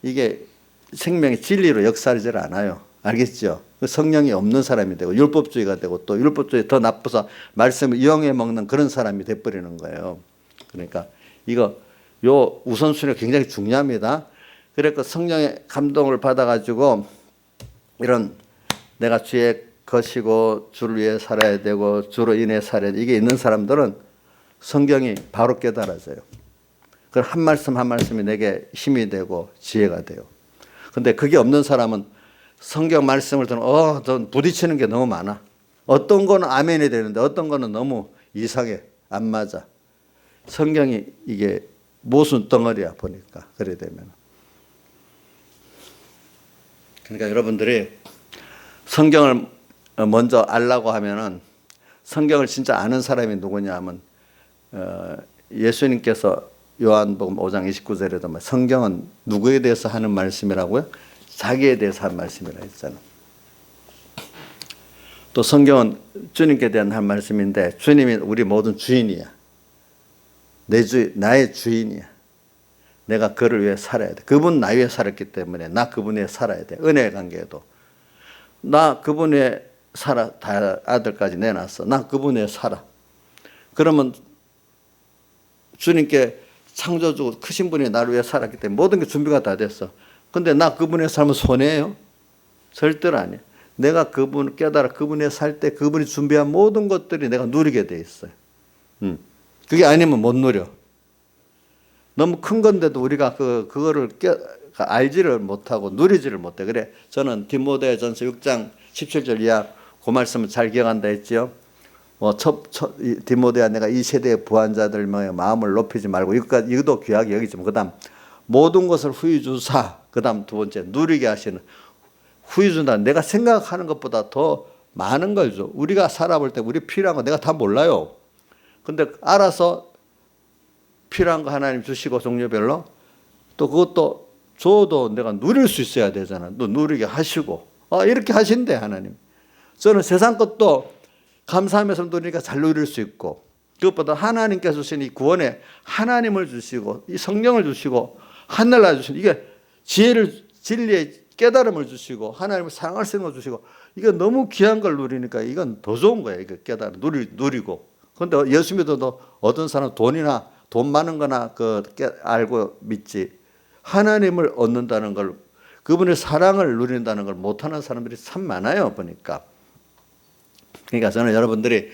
이게 생명의 진리로 역사하지 않아요. 알겠죠? 성령이 없는 사람이 되고 율법주의가 되고 또 율법주의 더 나빠서 말씀을 이용해 먹는 그런 사람이 돼버리는 거예요. 그러니까 이거 요 우선순위가 굉장히 중요합니다. 그래서 성령의 감동을 받아가지고 이런 내가 주의 것이고 주를 위해 살아야 되고 주로 인해 살아야 돼, 이게 있는 사람들은 성경이 바로 깨달아져요. 그럼 한 말씀 한 말씀이 내게 힘이 되고 지혜가 돼요. 근데 그게 없는 사람은 성경 말씀을 들으면 전 부딪히는 게 너무 많아. 어떤 거는 아멘이 되는데 어떤 거는 너무 이상해. 안 맞아. 성경이 이게 모순 덩어리야 보니까. 그래 되면. 그러니까 여러분들이 성경을 먼저 알라고 하면은, 성경을 진짜 아는 사람이 누구냐 하면 예수님께서 요한복음 5장 29절에도 성경은 누구에 대해서 하는 말씀이라고요? 자기에 대해서 하는 말씀이라 했잖아. 또 성경은 주님께 대한 한 말씀인데 주님이 우리 모든 주인이야. 나의 주인이야. 내가 그를 위해 살아야 돼. 그분 나 위해 살았기 때문에 나 그분 위해 살아야 돼. 은혜의 관계에도 나 그분 위해 살아. 다 아들까지 내놨어. 나 그분 위해 살아. 그러면 주님께 창조주고 크신 분이 나를 위해 살았기 때문에 모든 게 준비가 다 됐어. 근데 나 그분 위해 살면 손해예요? 절대로 아니야. 내가 그분 깨달아 그분 위해 살 때 그분이 준비한 모든 것들이 내가 누리게 돼 있어요. 그게 아니면 못 누려. 너무 큰 건데도 우리가 그거를 알지를 못하고 누리지를 못해. 그래, 저는 디모데전서 6장 17절 이하 그 말씀을 잘 기억한다 했지요. 디모데야, 내가 이 세대의 부한자들 마음을 높이지 말고 이것도 귀하게 여기지만, 그다음 모든 것을 후히 주사, 그다음 두 번째 누리게 하시는, 후히 준다. 내가 생각하는 것보다 더 많은 걸 줘. 우리가 살아볼 때 우리 필요한 거 내가 다 몰라요. 근데 알아서 필요한 거 하나님 주시고 종류별로 또 그것도 줘도 내가 누릴 수 있어야 되잖아. 또 누리게 하시고 이렇게 하신대 하나님. 저는 세상 것도 감사하면서 누리니까 잘 누릴 수 있고, 그것보다 하나님께서 주신 이 구원에 하나님을 주시고 이 성령을 주시고 하늘나라 주시고 이게 지혜를 진리의 깨달음을 주시고 하나님을 사랑할 수 있는 걸 주시고, 이거 너무 귀한 걸 누리니까 이건 더 좋은 거예요. 이거 깨달음 누리고. 그런데 예수 믿어도 어떤 사람은 돈 많은 거나 알고 믿지, 하나님을 얻는다는 걸 그분의 사랑을 누린다는 걸 못하는 사람들이 참 많아요, 보니까. 그러니까 저는 여러분들이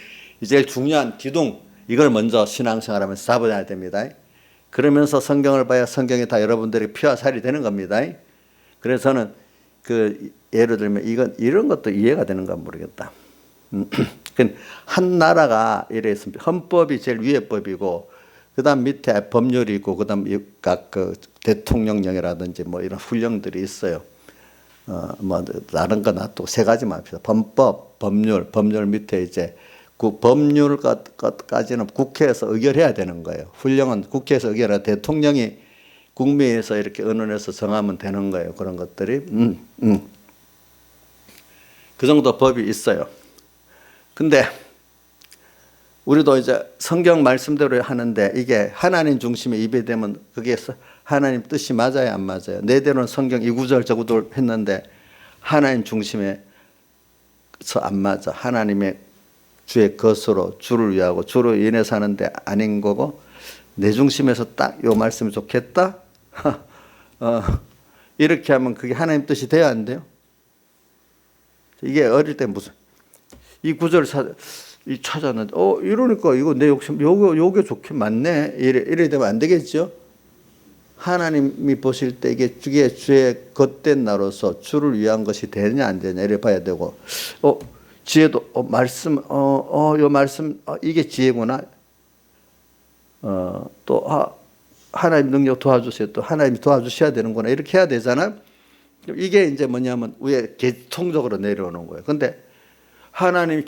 제일 중요한 기둥, 이걸 먼저 신앙생활하면서 잡아야 됩니다. 그러면서 성경을 봐야 성경이 다 여러분들이 피와 살이 되는 겁니다. 그래서 저는 예를 들면 이런 것도 이해가 되는가 모르겠다. 한 나라가 이래 있습니다. 헌법이 제일 위의 법이고, 그다음 밑에 법률이 있고, 그다음 각 대통령령이라든지 뭐 이런 훈령들이 있어요. 뭐 다른 거 놔두고 세 가지만 합시다. 범법, 법률 밑에 이제 그 법률까지는 국회에서 의결해야 되는 거예요. 훈령은 국회에서 의결해야 대통령이 국회에서 이렇게 의논해서 정하면 되는 거예요. 그런 것들이 그 정도 법이 있어요. 근데 우리도 이제 성경 말씀대로 하는데 이게 하나님 중심에 입에 되면 그게 하나님 뜻이 맞아요, 안 맞아요? 내대로는 성경 이 구절 저 구절 했는데 하나님 중심에서 안 맞아. 하나님의 주의 것으로 주를 위하고 주로 인해서 하는데 아닌 거고, 내 중심에서 딱 요 말씀이 좋겠다. 이렇게 하면 그게 하나님 뜻이 돼야 안 돼요? 이게 어릴 때 무슨 이 구절 찾았는데 이러니까 이거 내 욕심 요게 좋게 맞네. 이래 되면 안 되겠죠? 하나님이 보실 때 이게 주의 겉된 나로서 주를 위한 것이 되냐 안 되냐 이래 봐야 되고, 지혜도 말씀 요 말씀 이게 지혜구나. 또 하나님 능력 도와주세요. 또 하나님이 도와주셔야 되는구나. 이렇게 해야 되잖아요. 이게 이제 뭐냐면 위에 계통적으로 내려오는 거예요. 근데 하나님이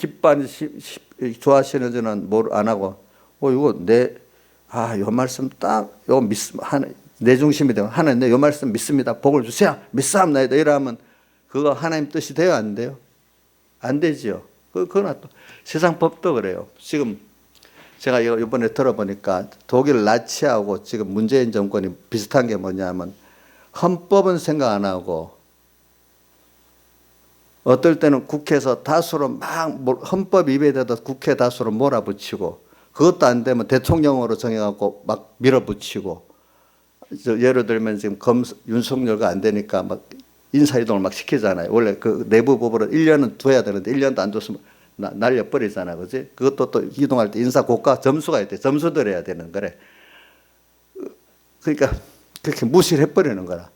좋아하시는 저는 뭘 안 하고, 이거 요 말씀 딱, 요 내 중심이 되면 하나님 요 말씀 믿습니다. 복을 주세요. 믿사옵나이다. 이러면 그거 하나님 뜻이 돼요? 안 돼요? 안 되지요. 그거나 또 세상 법도 그래요. 지금 제가 이번에 들어보니까 독일 나치하고 지금 문재인 정권이 비슷한 게 뭐냐면 헌법은 생각 안 하고 어떨 때는 국회에서 다수로 막 헌법 위배되다 국회 다수로 몰아붙이고, 그것도 안 되면 대통령으로 정해갖고 막 밀어붙이고, 예를 들면 지금 윤석열가 안 되니까 막 인사이동을 막 시키잖아요. 원래 그 내부 법으로 1년은 둬야 되는데 1년도 안 뒀으면 날려버리잖아. 그지? 그것도 또 이동할 때 인사 고가 점수가 있대. 점수 들어야 되는 거래. 그러니까 그렇게 무시를 해버리는 거라.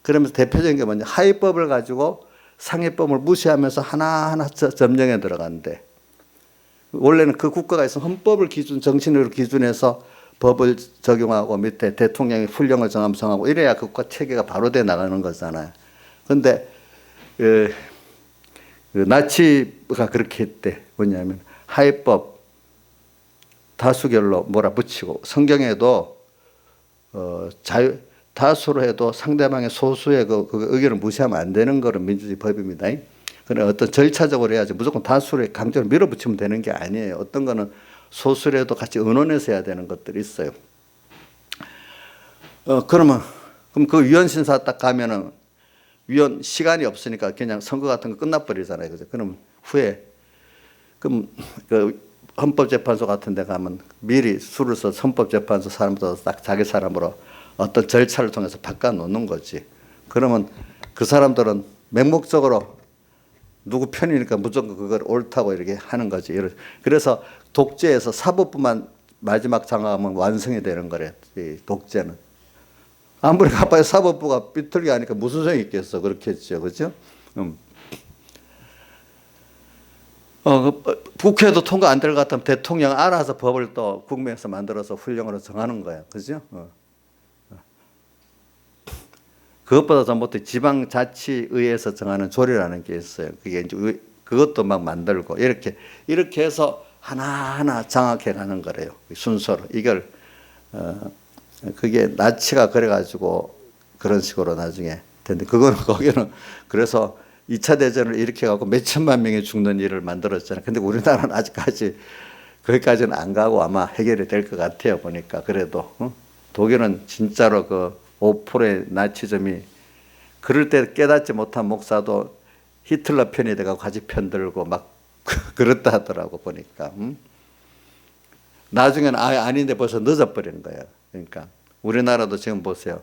그러면서 대표적인 게 뭐냐. 하위법을 가지고 상위법을 무시하면서 하나하나 점령에 들어간대. 원래는 그 국가가 있으면 헌법을 정신으로 기준해서 법을 적용하고 밑에 대통령이 훈령을 정하고 이래야 그 국가 체계가 바로 돼 나가는 거잖아요. 그런데 나치가 그렇게 했대. 뭐냐면 하위법 다수결로 몰아붙이고, 성경에도 다수로 해도 상대방의 소수의 그 의견을 무시하면 안 되는 거는 민주주의 법입니다. 그래 어떤 절차적으로 해야지 무조건 다수를 강제로 밀어붙이면 되는 게 아니에요. 어떤 거는 소수라도 같이 의논해서 해야 되는 것들이 있어요. 그럼 그 위원 심사 딱 가면은 위원 시간이 없으니까 그냥 선거 같은 거 끝나버리잖아요. 그죠? 그럼 후에 그 헌법재판소 같은 데 가면 미리 수를 써서 헌법재판소 사람들 딱 자기 사람으로 어떤 절차를 통해서 바꿔놓는 거지. 그러면 그 사람들은 맹목적으로 누구 편이니까 무조건 그걸 옳다고 이렇게 하는 거지. 그래서 독재에서 사법부만 마지막 장악하면 완성이 되는 거래. 이 독재는. 아무리 가봐야 사법부가 삐뚤게 하니까 무슨 소용이 있겠어. 그렇겠죠. 그죠? 국회도 통과 안 될 것 같으면 대통령 알아서 법을 또 국무에서 만들어서 훈령으로 정하는 거야. 그죠? 그것보다 더 못해 지방자치의회에서 정하는 조례라는 게 있어요. 그게 이제 그것도 막 만들고 이렇게 해서 하나하나 장악해 가는 거래요. 순서로. 이걸 그게 나치가 그래가지고 그런 식으로 나중에 됐는데, 거기는 그래서 2차 대전을 이렇게 갖고 몇 천만 명이 죽는 일을 만들었잖아요. 근데 우리나라는 아직까지 거기까지는 안 가고 아마 해결이 될 것 같아요. 보니까. 그래도 독일은 진짜로 그 5%의 나치즘이, 그럴 때 깨닫지 못한 목사도 히틀러 편이 돼가지고 같이 편들고 막 그렇다 하더라고. 보니까. 나중에는 아닌데 벌써 늦어버리는 거예요. 그러니까 우리나라도 지금 보세요.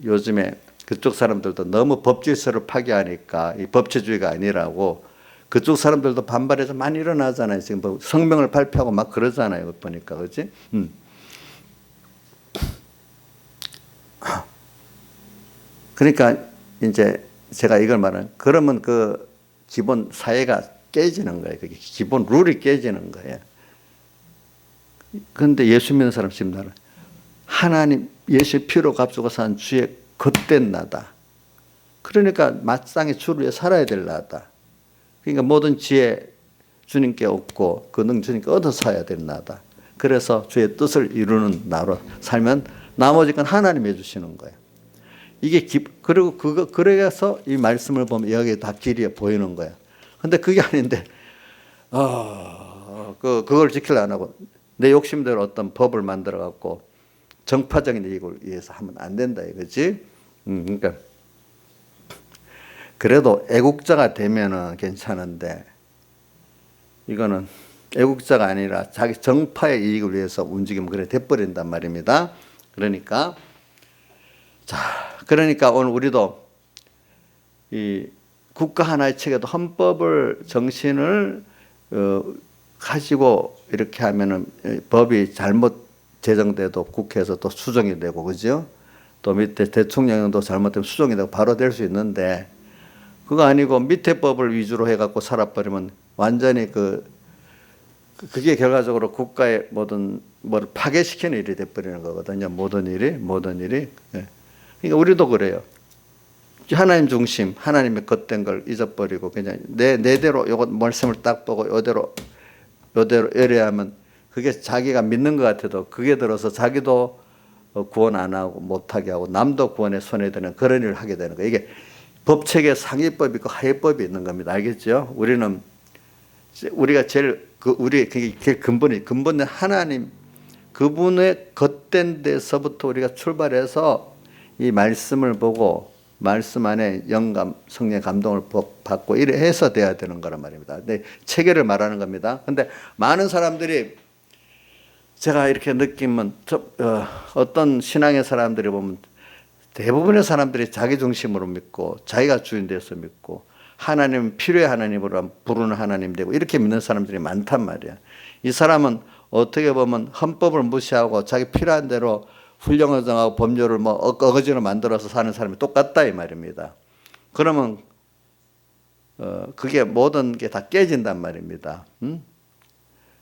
요즘에 그쪽 사람들도 너무 법질서를 파괴하니까 이 법치주의가 아니라고 그쪽 사람들도 반발해서 많이 일어나잖아요. 지금 뭐 성명을 발표하고 막 그러잖아요. 보니까 그렇지? 그러니까 이제 제가 이걸 말하는 그러면 그 기본 사회가 깨지는 거예요. 그게 기본 룰이 깨지는 거예요. 그런데 예수 믿는 사람 지금 나는 하나님 예수의 피로 값주고 산 주의 겉된 나다. 그러니까 마땅히 주를 위해 살아야 될 나다. 그러니까 모든 지혜 주님께 얻고 그 능 주님께 얻어서 살아야 될 나다. 그래서 주의 뜻을 이루는 나로 살면 나머지 건 하나님이 해주시는 거예요. 이게 그리고 그래서 이 말씀을 보면 여기에 다 길이 보이는 거예요. 근데 그게 아닌데 그걸 지키려 안 하고 내 욕심대로 어떤 법을 만들어 갖고 정파적인 이익을 위해서 하면 안 된다 이거지. 그러니까 그래도 애국자가 되면은 괜찮은데 이거는 애국자가 아니라 자기 정파의 이익을 위해서 움직이면 그래 돼버린단 말입니다. 그러니까 오늘 우리도 이 국가 하나의 체계도 헌법을 정신을 가지고 이렇게 하면은 법이 잘못 제정돼도 국회에서 또 수정이 되고 그죠? 또 밑에 대통령도 잘못되면 수정이 되고 바로 될 수 있는데 그거 아니고 밑에 법을 위주로 해갖고 살아버리면 완전히 그게 결과적으로 국가의 모든 뭘 파괴시키는 일이 돼버리는 거거든요. 모든 일이. 그러니까 우리도 그래요. 하나님 중심, 하나님의 겉된 걸 잊어버리고 그냥 내대로 요거 말씀을 딱 보고 요대로 이래야 하면 그게 자기가 믿는 것 같아도 그게 들어서 자기도 구원 안 하고 못하게 하고 남도 구원에 손해되는 그런 일을 하게 되는 거예요. 이게 법체계 상위법이 있고 하위법이 있는 겁니다. 알겠죠? 우리가 제일 그게 제일 근본은 하나님 그분의 겉된 데서부터 우리가 출발해서 이 말씀을 보고 말씀 안에 영감, 성령 감동을 받고 이래 해서 돼야 되는 거란 말입니다. 근데 체계를 말하는 겁니다. 근데 많은 사람들이 제가 이렇게 느끼면 어떤 신앙의 사람들이 보면 대부분의 사람들이 자기 중심으로 믿고 자기가 주인 돼서 믿고 하나님은 필요의 하나님으로 부르는 하나님 되고 이렇게 믿는 사람들이 많단 말이야. 이 사람은 어떻게 보면 헌법을 무시하고 자기 필요한 대로 훈령을 정하고 법률을 어거지로 만들어서 사는 사람이 똑같다 이 말입니다. 그러면 그게 모든 게 다 깨진단 말입니다.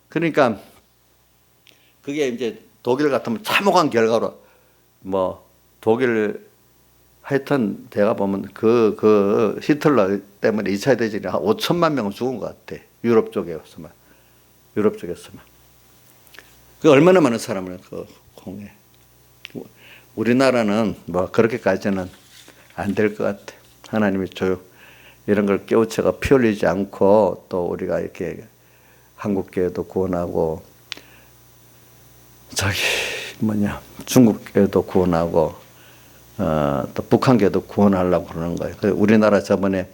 그러니까 그게 이제 독일 같으면 참혹한 결과로 독일 하여튼 내가 보면 그 히틀러 때문에 2차 대전이 한 5천만 명은 죽은 것 같아. 유럽 쪽에서만. 그 얼마나 많은 사람을 공해. 우리나라는 그렇게까지는 안 될 것 같아. 하나님이 이런 걸 깨우쳐가 피 흘리지 않고 또 우리가 이렇게 한국교회도 구원하고 중국교회도 구원하고 또 북한교회도 구원하려고 그러는 거예요. 우리나라 저번에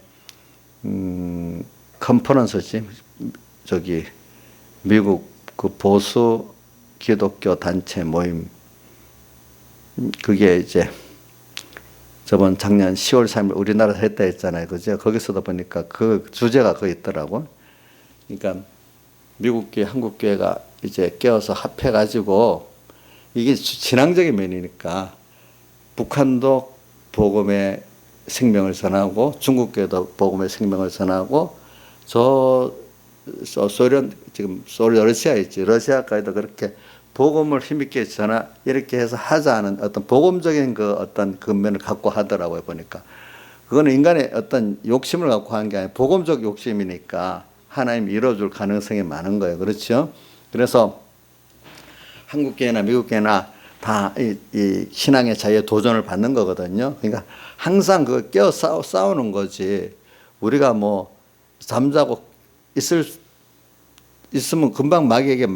컨퍼런스지 미국 그 보수 기독교 단체 모임 그게 이제 저번 작년 10월 3일 우리나라에서 했다 했잖아요. 그죠? 거기서도 보니까 그 주제가 그거 있더라고. 그러니까 미국교회, 한국교회가 이제 깨어서 합해가지고 이게 진앙적인 면이니까 북한도 복음의 생명을 전하고 중국교회도 복음의 생명을 전하고 소련 지금 러시아 있지. 러시아까지도 그렇게 복음을 힘있게 이렇게 해서 하자는 어떤 복음적인 어떤 근면을 갖고 하더라고요, 보니까. 그거는 인간의 어떤 욕심을 갖고 한 게 아니라 복음적 욕심이니까 하나님이 이루어줄 가능성이 많은 거예요. 그렇죠? 그래서 한국교회나 미국교회나 다 이 신앙의 자유에 도전을 받는 거거든요. 그러니까 항상 깨어 싸우는 거지. 우리가 잠자고 있으면 금방 마귀에게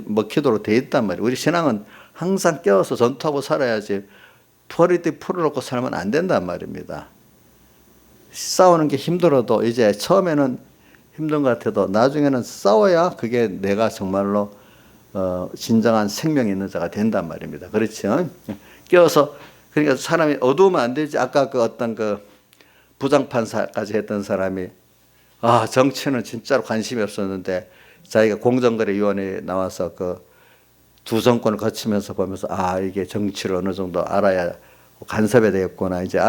먹히도록 돼 있단 말이에요. 우리 신앙은 항상 깨어서 전투하고 살아야지 풀이듯 풀어놓고 살면 안 된단 말입니다. 싸우는 게 힘들어도 이제 처음에는 힘든 것 같아도 나중에는 싸워야 그게 내가 정말로 진정한 생명이 있는 자가 된단 말입니다. 그렇죠? 깨어서 그러니까 사람이 어두우면 안 되지. 아까 그 어떤 그 부장판사까지 했던 사람이 정치는 진짜로 관심이 없었는데 자기가 공정거래위원회에 나와서 그 두 정권을 거치면서 보면서 이게 정치를 어느 정도 알아야 간섭이 되겠구나 이제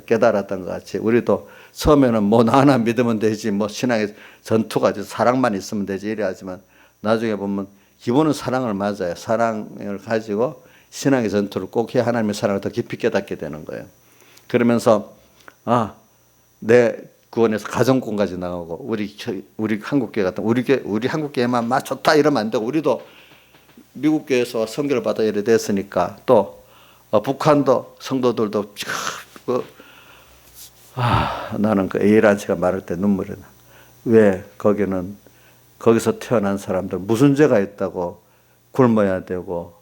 깨달았던 것 같이 우리도 처음에는 뭐 나 하나 믿으면 되지 뭐 신앙의 전투가 사랑만 있으면 되지 이래 하지만 나중에 보면 기본은 사랑을 맞아요. 사랑을 가지고 신앙의 전투를 꼭 해야 하나님의 사랑을 더 깊이 깨닫게 되는 거예요. 그러면서 내 구원에서 가정권까지 나오고 우리 한국교회 같은 우리 한국교회만 좋다 이러면 안 되고 우리도 미국교회에서 선교를 받아 이래 됐으니까 또 북한도 성도들도 나는 그 에이란 씨가 말할 때 눈물이 나. 왜 거기서 태어난 사람들 무슨 죄가 있다고 굶어야 되고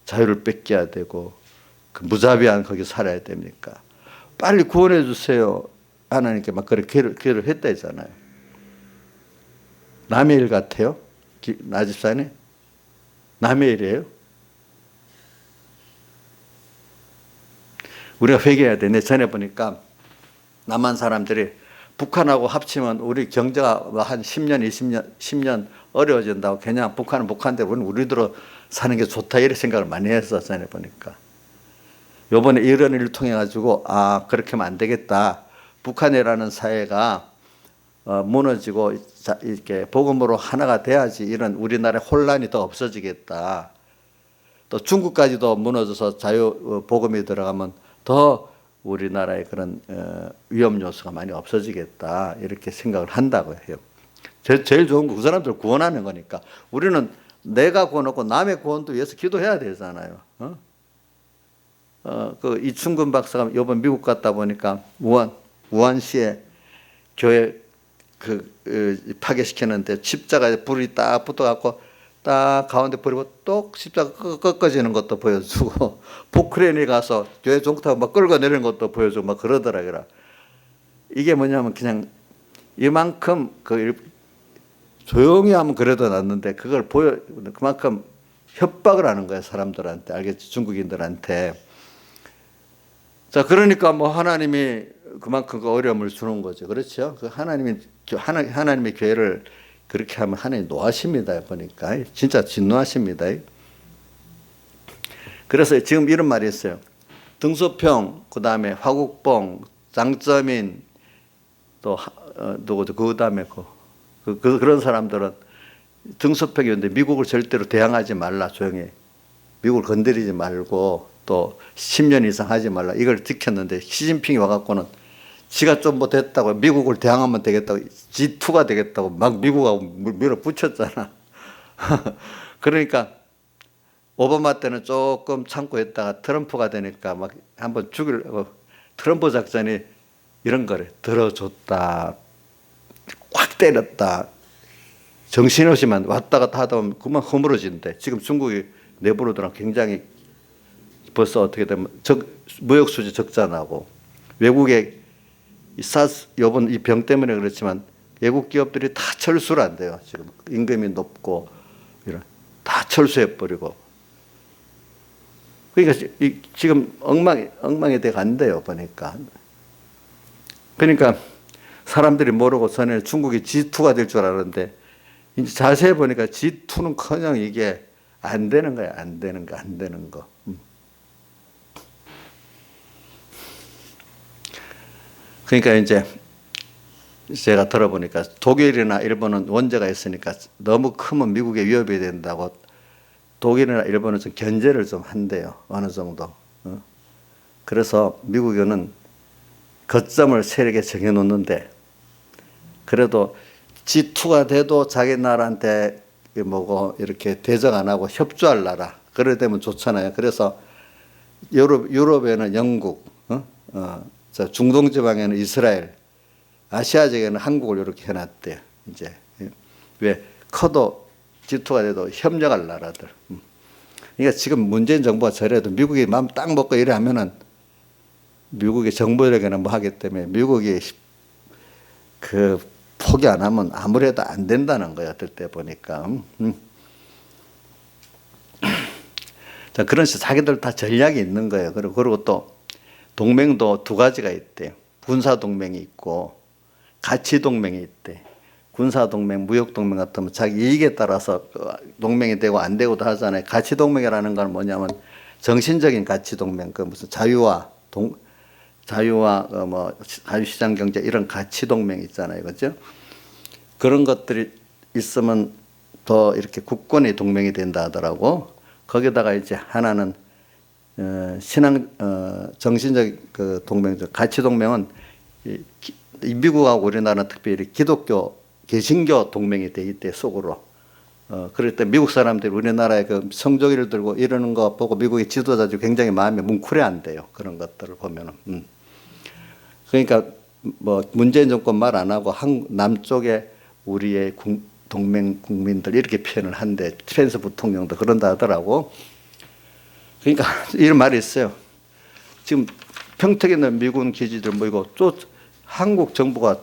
자유를 뺏겨야 되고 그 무자비한 거기 살아야 됩니까? 빨리 구원해 주세요. 하나님께 막 그렇게 기도를 했다잖아요. 남의 일 같아요? 나 집사님? 남의 일이에요? 우리가 회개해야 돼. 내 전에 보니까 남한 사람들이 북한하고 합치면 우리 경제가 한 10년, 20년, 10년 어려워진다고 그냥 북한은 북한대로 우리들로 사는 게 좋다 이런 생각을 많이 했었잖아요. 보니까. 요번에 이런 일을 통해 가지고 그렇게 하면 안 되겠다. 북한이라는 사회가 무너지고 이렇게 복음으로 하나가 돼야지 이런 우리나라의 혼란이 더 없어지겠다. 또 중국까지도 무너져서 자유 복음이 들어가면 더 우리나라의 그런 위험 요소가 많이 없어지겠다 이렇게 생각을 한다고 해요. 제일 좋은 거 그 사람들 구원하는 거니까 우리는 내가 구원하고 남의 구원도 위해서 기도해야 되잖아요. 그 이충근 박사가 이번 미국 갔다 보니까 우한시에 교회 파괴시켰는데 십자가에 불이 딱 붙어갖고 딱 가운데 버리고 또 십자가 꺾어지는 것도 보여주고 포크레인에 가서 교회 종탑 막 끌고 내리는 것도 보여주고 막 그러더라고요. 이게 뭐냐면 그냥 이만큼 조용히 하면 그래도 낫는데 그걸 그만큼 협박을 하는 거예요. 사람들한테. 알겠지? 중국인들한테. 자, 그러니까 뭐 하나님이 그만큼 그 어려움을 주는 거죠. 그렇죠? 하나님의 교회를 그렇게 하면 하나님 노하십니다. 보니까. 진짜 진노하십니다. 그래서 지금 이런 말이 있어요. 등소평, 그 다음에 화국봉, 장점인, 또, 누구죠? 그 다음에 그런 사람들은 등소평이었는데 미국을 절대로 대항하지 말라. 조용히. 미국을 건드리지 말고 또 10년 이상 하지 말라. 이걸 지켰는데 시진핑이 와갖고는 지가 좀 뭐 됐다고 미국을 대항하면 되겠다고 G2가 되겠다고 막 미국하고 밀어붙였잖아. 그러니까 오바마 때는 조금 참고 있다가 트럼프가 되니까 막 한번 죽이려고 트럼프 작전이 이런 거래. 들어줬다. 확 때렸다. 정신없이만 왔다 갔다 하다 보면 그만 허물어진대. 지금 중국이 내부로들은 굉장히 벌써 어떻게 되면 무역 수지 적자나고 외국의 요번 이 병 때문에 그렇지만 외국 기업들이 다 철수를 한대요. 지금 임금이 높고 다 철수해 버리고. 그러니까 지금 엉망이 돼 간대요. 보니까. 그러니까 사람들이 모르고 전에 중국이 G2가 될 줄 알았는데 이제 자세히 보니까 G2는커녕 이게 안 되는 거야. 안 되는 거. 그러니까 이제 제가 들어보니까 독일이나 일본은 원자가 있으니까 너무 크면 미국에 위협이 된다고 독일이나 일본은 좀 견제를 좀 한대요. 어느 정도. 그래서 미국에는 거점을 세력에 정해놓는데 그래도 G2가 돼도 자기 나라한테 이렇게 대적 안 하고 협조할 나라. 그래 되면 좋잖아요. 그래서 유럽에는 영국, 중동 지방에는 이스라엘, 아시아 지역에는 한국을 이렇게 해놨대요. 이제 왜 커도 G2가 돼도 협력할 나라들. 그러니까 지금 문재인 정부가 저래도 미국이 마음 딱 먹고 이래 하면은 미국의 정보력에는 뭐 하기 때문에 미국이 포기 안 하면 아무래도 안 된다는 거예요. 어떨 때 보니까. 자, 그런 식으로 자기들 다 전략이 있는 거예요. 그리고 또 동맹도 두 가지가 있대요. 군사 동맹이 있고 가치 동맹이 있대. 군사 동맹, 무역 동맹 같으면 자기 이익에 따라서 동맹이 되고 안 되고도 하잖아요. 가치 동맹이라는 건 뭐냐면 정신적인 가치 동맹, 그 무슨 자유와 자유시장 경제 이런 가치 동맹 있잖아요, 그렇죠? 그런 것들이 있으면 더 이렇게 국권의 동맹이 된다 하더라고. 거기다가 이제 하나는 정신적 그 동맹, 가치 동맹은 이 미국하고 우리나라는 특별히 기독교 개신교 동맹이 돼 있대 속으로. 그럴 때 미국 사람들이 우리나라의 그 성조기를 들고 이러는 거 보고 미국의 지도자들이 굉장히 마음이 뭉클해한대요. 그런 것들을 보면은. 그러니까 뭐 문재인 정권 말 안 하고 남쪽에 우리의 동맹 국민들 이렇게 표현을 한대. 트랜스 부통령도 그런다 하더라고. 그러니까 이런 말이 있어요. 지금 평택에 있는 미군 기지들 뭐 이거 한국 정부가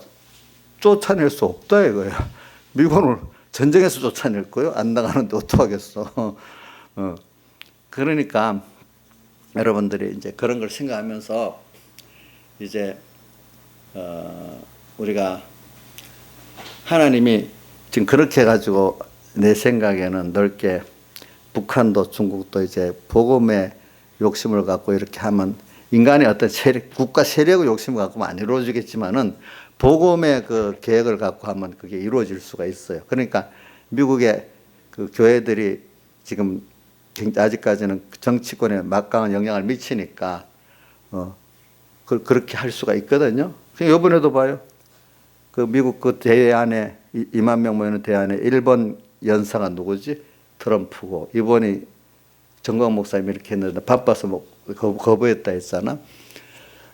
쫓아낼 수 없다 이거예요. 미군을 전쟁에서 쫓아낼 거예요. 안 나가는데 어떡하겠어. 그러니까 여러분들이 이제 그런 걸 생각하면서 이제 우리가 하나님이 지금 그렇게 해가지고 내 생각에는 넓게 북한도 중국도 이제 복음의 욕심을 갖고 이렇게 하면 인간의 어떤 국가 세력의 욕심을 갖고는 안 이루어지겠지만은 복음의 그 계획을 갖고 하면 그게 이루어질 수가 있어요. 그러니까 미국의 그 교회들이 지금 아직까지는 정치권에 막강한 영향을 미치니까 그렇게 할 수가 있거든요. 이번에도 봐요. 그 미국 그 대회 안에 2만 명 모이는 대회 안에 1번 연사가 누구지? 트럼프고 이번이 정광 목사님이 이렇게 했는데 바빠서 뭐 거부했다 했잖아.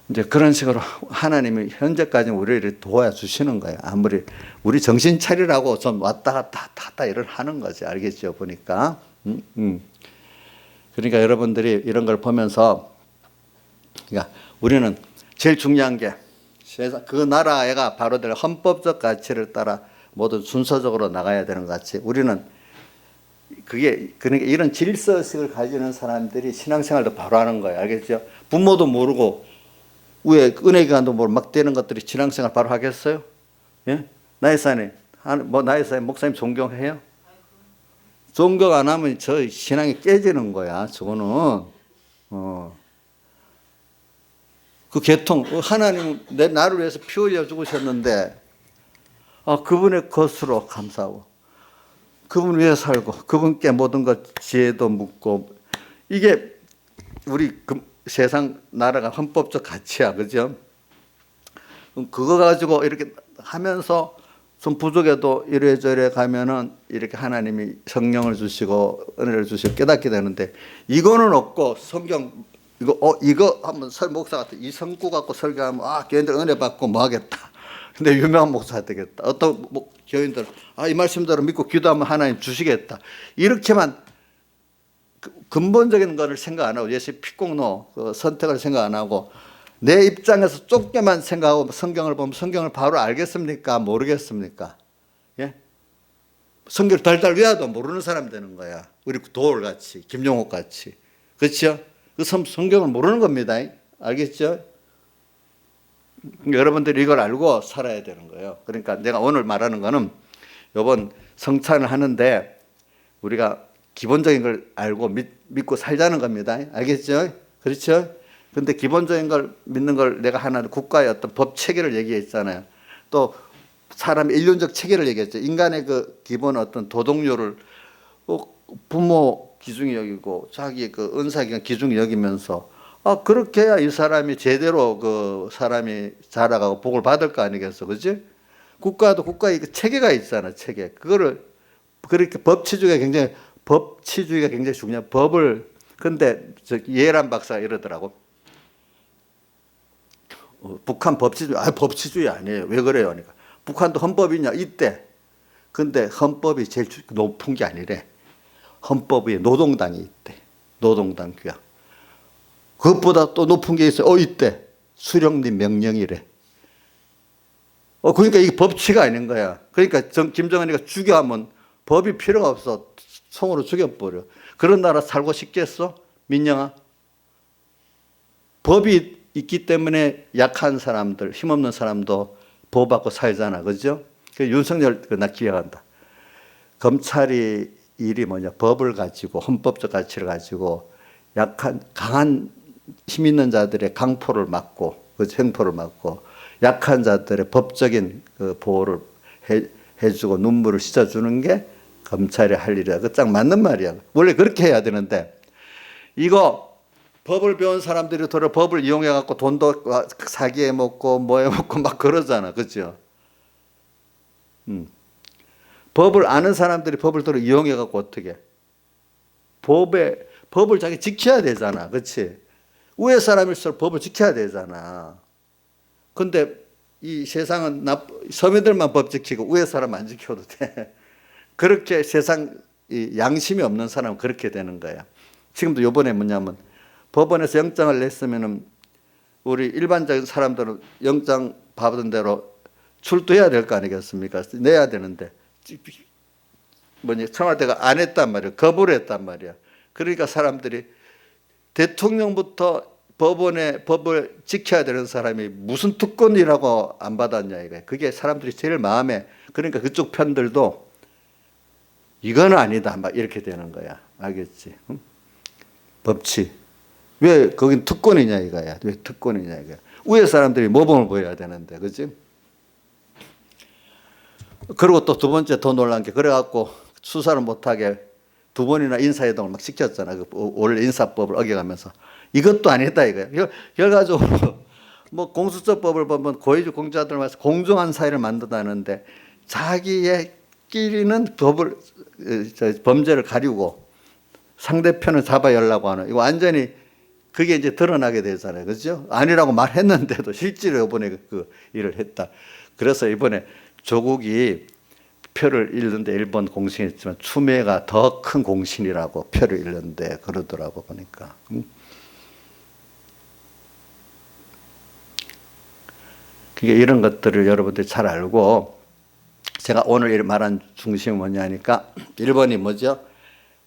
이제 그런 식으로 하나님이 현재까지 우리를 도와주시는 거예요. 아무리 우리 정신 차리라고 좀 왔다 갔다 일을 하는 거지. 알겠죠? 보니까. 그러니까 여러분들이 이런 걸 보면서 그러니까 우리는 제일 중요한 게 그 나라가 바로 될 헌법적 가치를 따라 모두 순서적으로 나가야 되는 것 같이 우리는 그러니까 이런 질서의식을 가지는 사람들이 신앙생활도 바로 하는 거예요. 알겠죠? 부모도 모르고 왜 은혜기관도 모르고 막 되는 것들이 신앙생활 바로 하겠어요? 예? 나이사님, 나이사님 목사님 존경해요? 존경 안 하면 저 신앙이 깨지는 거야. 저거는 그 계통 하나님 나를 위해서 피 흘려 죽으셨는데 그분의 것으로 감사하고 그분 위해 살고 그분께 모든 것 지혜도 묻고 이게 우리 세상 나라가 헌법적 가치야. 그죠? 그거 가지고 이렇게 하면서 좀 부족해도 이래저래 가면은 이렇게 하나님이 성령을 주시고 은혜를 주시고 깨닫게 되는데 이거는 없고 성경 이거 한번 목사 같은 이 성구 갖고 설교하면 교인들 은혜 받고 뭐 하겠다. 근데 유명한 목사 되겠다. 어떤 교인들 이 말씀대로 믿고 기도하면 하나님 주시겠다. 이렇게만 근본적인 거를 생각 안 하고 예수의 피공로 그 선택을 생각 안 하고 내 입장에서 좁게만 생각하고 성경을 보면 성경을 바로 알겠습니까? 모르겠습니까? 예? 성경을 달달 외워도 모르는 사람 되는 거야. 우리 도올같이 김용옥같이. 그렇죠? 그 성경을 모르는 겁니다. 알겠죠? 여러분들이 이걸 알고 살아야 되는 거예요. 그러니까 내가 오늘 말하는 거는 이번 성찬을 하는데 우리가 기본적인 걸 알고 믿고 살자는 겁니다. 알겠죠? 그렇죠? 근데 기본적인 걸 믿는 걸 내가 하나 국가의 어떤 법 체계를 얘기했잖아요. 또 사람의 인륜적 체계를 얘기했죠. 인간의 그 기본 어떤 도덕률을 부모 기중히 여기고 자기 그 은사기관 기중히 여기면서 그렇게 해야 이 사람이 제대로 그 사람이 자라가고 복을 받을 거 아니겠어. 그지? 국가도 국가의 그 체계가 있잖아. 체계. 그거를 그렇게 법치주의가 굉장히 중요한 법을 근데 이해란 박사가 이러더라고. 북한 법치주의 아니에요. 왜 그래요? 그러니까 북한도 헌법이냐 이때. 근데 헌법이 제일 높은 게 아니래. 헌법에 노동당이 있대. 노동당 규약. 그것보다 또 높은 게 있어요. 이때 수령님 명령이래. 그러니까 이게 법치가 아닌 거야. 그러니까 김정은이가 죽여하면 법이 필요가 없어. 총으로 죽여버려. 그런 나라 살고 싶겠어? 민영아, 법이 있기 때문에 약한 사람들, 힘없는 사람도 보호받고 살잖아. 그죠? 그 윤석열 나 기억한다. 검찰이 일이 뭐냐, 법을 가지고 헌법적 가치를 가지고 약한 강한 힘 있는 자들의 강포를 막고 그 횡포를 막고 약한 자들의 법적인 그 보호를 해주고 눈물을 씻어주는 게 검찰이 할 일이야. 그 딱 맞는 말이야. 원래 그렇게 해야 되는데 이거 법을 배운 사람들이 도로 법을 이용해 갖고 돈도 사기해 먹고 뭐 해 먹고 막 그러잖아. 그렇죠? 법을 아는 사람들이 법을 도로 이용해 갖고 어떻게 법을 자기 지켜야 되잖아. 그렇지? 위에 사람일수록 법을 지켜야 되잖아. 근데 이 세상은 서민들만 법 지키고 위에 사람 안 지켜도 돼. 그렇게 세상 양심이 없는 사람은 그렇게 되는 거야. 지금도 요번에 뭐냐면 법원에서 영장을 냈으면은 우리 일반적인 사람들은 영장 받은 대로 출두해야 될 거 아니겠습니까? 내야 되는데 청와대가 안 했단 말이야. 거부를 했단 말이야. 그러니까 사람들이 대통령부터 법을 지켜야 되는 사람이 무슨 특권이라고 안 받았냐 이거야. 그게 사람들이 제일 마음에, 그러니까 그쪽 편들도 이거는 아니다 막 이렇게 되는 거야. 알겠지? 응? 법치. 왜 거긴 특권이냐 이거야. 왜 특권이냐 이거야. 위에 사람들이 모범을 보여야 되는데, 그렇지? 그리고 또 두 번째 더 놀란 게, 그래갖고 수사를 못하게 두 번이나 인사이동을 막 시켰잖아. 그 원래 인사법을 어겨가면서. 이것도 아니다 이거야. 결과적으로 뭐 공수처법을 보면 고위직 공자들 말해서 공정한 사회를 만든다는데 자기의끼리는 범죄를 가리고 상대편을 잡아열라고 하는, 이거 완전히 그게 이제 드러나게 되잖아요. 그죠? 아니라고 말했는데도 실제로 이번에 그 일을 했다. 그래서 이번에 조국이 표를 잃는데 일본 공신했지만 추미애가 더 큰 공신이라고 표를 잃는데 그러더라고 보니까. 그게 이런 것들을 여러분들이 잘 알고, 제가 오늘 말한 중심이 뭐냐니까 일본이 뭐죠?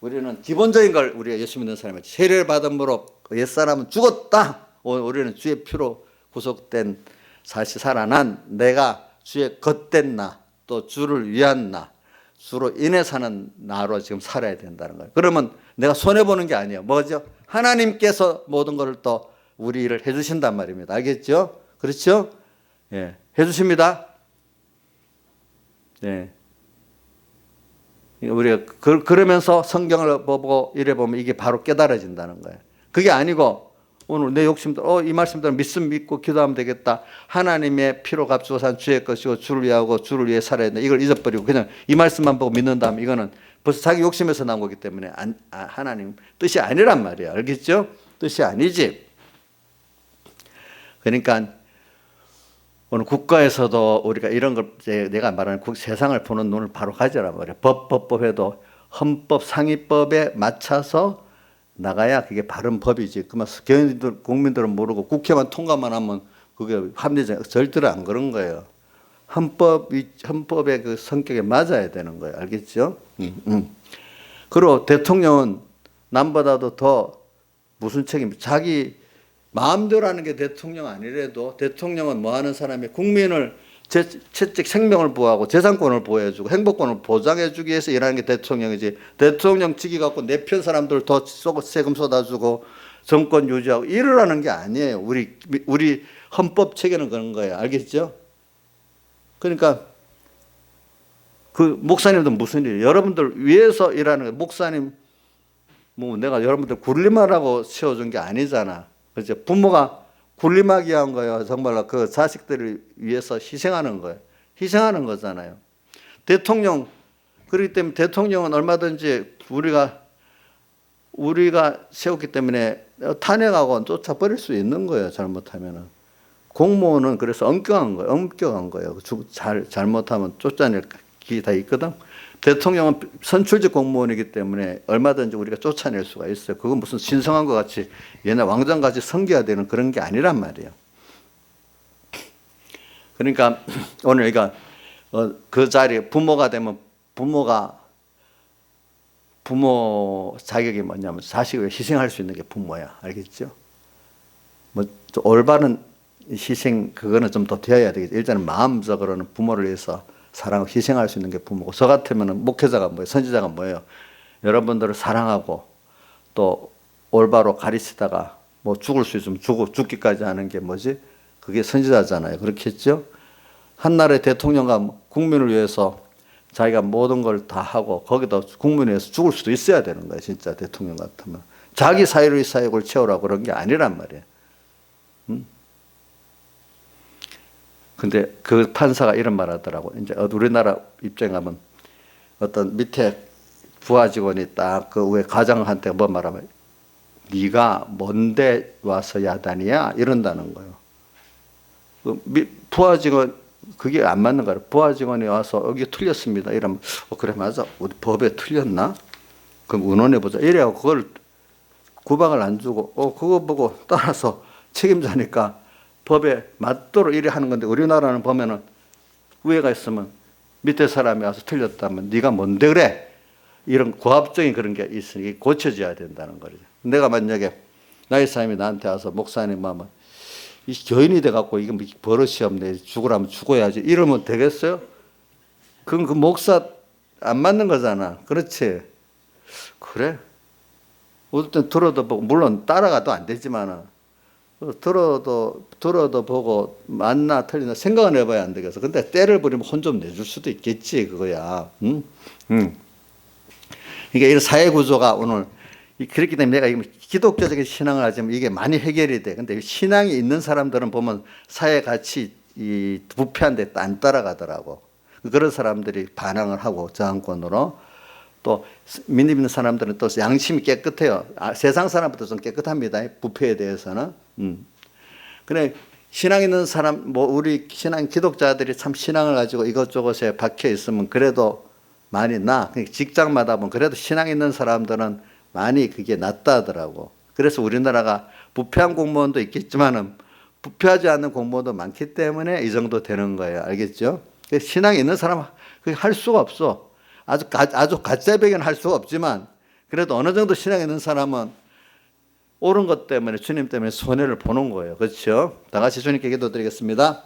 우리는 기본적인 걸 우리가 열심히 있는 사람이 세례를 받음으로 옛사람은 죽었다. 우리는 주의 피로 구속된 사실 살아난 내가 주의 겉된 나, 또 주를 위한 나, 주로 인해 사는 나로 지금 살아야 된다는 거예요. 그러면 내가 손해보는 게 아니에요. 뭐죠? 하나님께서 모든 것을 또 우리 일을 해주신단 말입니다. 알겠죠? 그렇죠? 예, 해주십니다. 네. 우리가 그러면서 성경을 보고 이래 보면 이게 바로 깨달아진다는 거예요. 그게 아니고 오늘 내 욕심도 이 말씀대로 믿고 기도하면 되겠다. 하나님의 피로 값주고 산 주의 것이고 주를 위하고 주를 위해 살아야 된다. 이걸 잊어버리고 그냥 이 말씀만 보고 믿는다면 이거는 벌써 자기 욕심에서 나온 거기 때문에 하나님 뜻이 아니란 말이에요. 알겠죠? 뜻이 아니지. 그러니까 오늘 국가에서도 우리가 이런 걸 내가 말하는 세상을 보는 눈을 바로 가져라 말이야. 법해도 헌법 상위법에 맞춰서 나가야 그게 바른 법이지. 그만 국민들은 모르고 국회만 통과만 하면 그게 합리적, 절대로 안 그런 거예요. 헌법의 그 성격에 맞아야 되는 거예요. 알겠죠? 그리고 대통령은 남보다도 더 무슨 책임, 자기 마음대로 하는 게 대통령 아니래도 대통령은 뭐 하는 사람이 국민을 채찍 생명을 보호하고 재산권을 보호해주고 행복권을 보장해주기 위해서 일하는 게 대통령이지. 대통령 직위 갖고 내 편 사람들 더 세금 쏟아주고 정권 유지하고 이러라는 게 아니에요. 우리 헌법 체계는 그런 거예요. 알겠죠? 그러니까 그 목사님도 무슨 일이에요? 여러분들 위해서 일하는 거예요. 목사님 뭐 내가 여러분들 굴림하라고 세워준 게 아니잖아. 그죠? 부모가 굴림하기 위한 거예요. 정말로 그 자식들을 위해서 희생하는 거예요. 희생하는 거잖아요. 대통령, 그렇기 때문에 대통령은 얼마든지 우리가 세웠기 때문에 탄핵하고 쫓아버릴 수 있는 거예요. 잘못하면은. 공무원은 그래서 엄격한 거예요. 잘못하면 쫓아낼 길이 다 있거든. 대통령은 선출직 공무원이기 때문에 얼마든지 우리가 쫓아낼 수가 있어요. 그건 무슨 신성한 것 같이 옛날 왕정같이 섬겨야 되는 그런 게 아니란 말이에요. 그러니까 오늘 그러니까 그 자리에 부모가 되면 부모가 부모 자격이 뭐냐면 자식을 희생할 수 있는 게 부모야. 알겠죠? 뭐 올바른 희생 그거는 좀 더 되어야 되겠죠. 일단은 마음적으로는 부모를 위해서 사랑하고 희생할 수 있는 게 부모고, 저 같으면은 목회자가 뭐예요? 선지자가 뭐예요? 여러분들을 사랑하고 또 올바로 가르치다가 뭐 죽을 수 있으면 죽기까지 하는 게 뭐지? 그게 선지자잖아요. 그렇겠죠? 한나라의 대통령과 국민을 위해서 자기가 모든 걸 다 하고 거기다 국민을 위해서 죽을 수도 있어야 되는 거예요. 진짜 대통령 같으면. 자기 사유의 사역을 채우라고 그런 게 아니란 말이에요. 근데 그 판사가 이런 말 하더라고. 이제 우리나라 입장에 가면 어떤 밑에 부하 직원이 딱 그 위에 과장한테 뭐 말하면 네가 뭔데 와서 야단이야? 이런다는 거예요. 부하 직원 그게 안 맞는 거예요. 부하 직원이 와서 여기 틀렸습니다. 이러면 그래 맞아. 우리 법에 틀렸나? 그럼 의논해 보자. 이래요. 그걸 구박을 안 주고 그거 보고 따라서 책임자니까 법에 맞도록 이래 하는 건데, 우리나라는 보면은 위에가 있으면 밑에 사람이 와서 틀렸다면 네가 뭔데 그래? 이런 고압적인 그런 게 있으니 고쳐져야 된다는 거죠. 내가 만약에 나의 사람이 나한테 와서 목사님 하면 이 교인이 돼갖고 이게 뭐 버릇이 없네, 죽으라면 죽어야지 이러면 되겠어요? 그건 그 목사 안 맞는 거잖아. 그렇지? 그래? 어떨 땐 들어도 보고, 물론 따라가도 안 되지만은 들어도 보고 맞나 틀리나 생각은 해봐야 안 되겠어. 근데 때를 부리면 혼 좀 내줄 수도 있겠지 그거야. 응? 그러니까 이런 사회 구조가 오늘 그렇기 때문에 내가 기독교적인 신앙을 하지만 이게 많이 해결이 돼. 근데 신앙이 있는 사람들은 보면 사회 가치 이 부패한데 안 따라가더라고. 그런 사람들이 반항을 하고 저항권으로, 또 믿음 있는 사람들은 또 양심이 깨끗해요. 세상 사람보다 좀 깨끗합니다. 부패에 대해서는. 그래 신앙 있는 사람, 뭐 우리 신앙 기독자들이 참 신앙을 가지고 이것저것에 박혀 있으면 그래도 많이 직장마다 보면 그래도 신앙 있는 사람들은 많이 그게 낫다 하더라고. 그래서 우리나라가 부패한 공무원도 있겠지만은 부패하지 않는 공무원도 많기 때문에 이 정도 되는 거예요. 알겠죠? 신앙이 있는 사람은 그게 할 수가 없어. 아주 가짜배기는 할 수가 없지만 그래도 어느 정도 신앙이 있는 사람은 옳은 것 때문에 주님 때문에 손해를 보는 거예요. 그렇죠? 다 같이 주님께 기도드리겠습니다.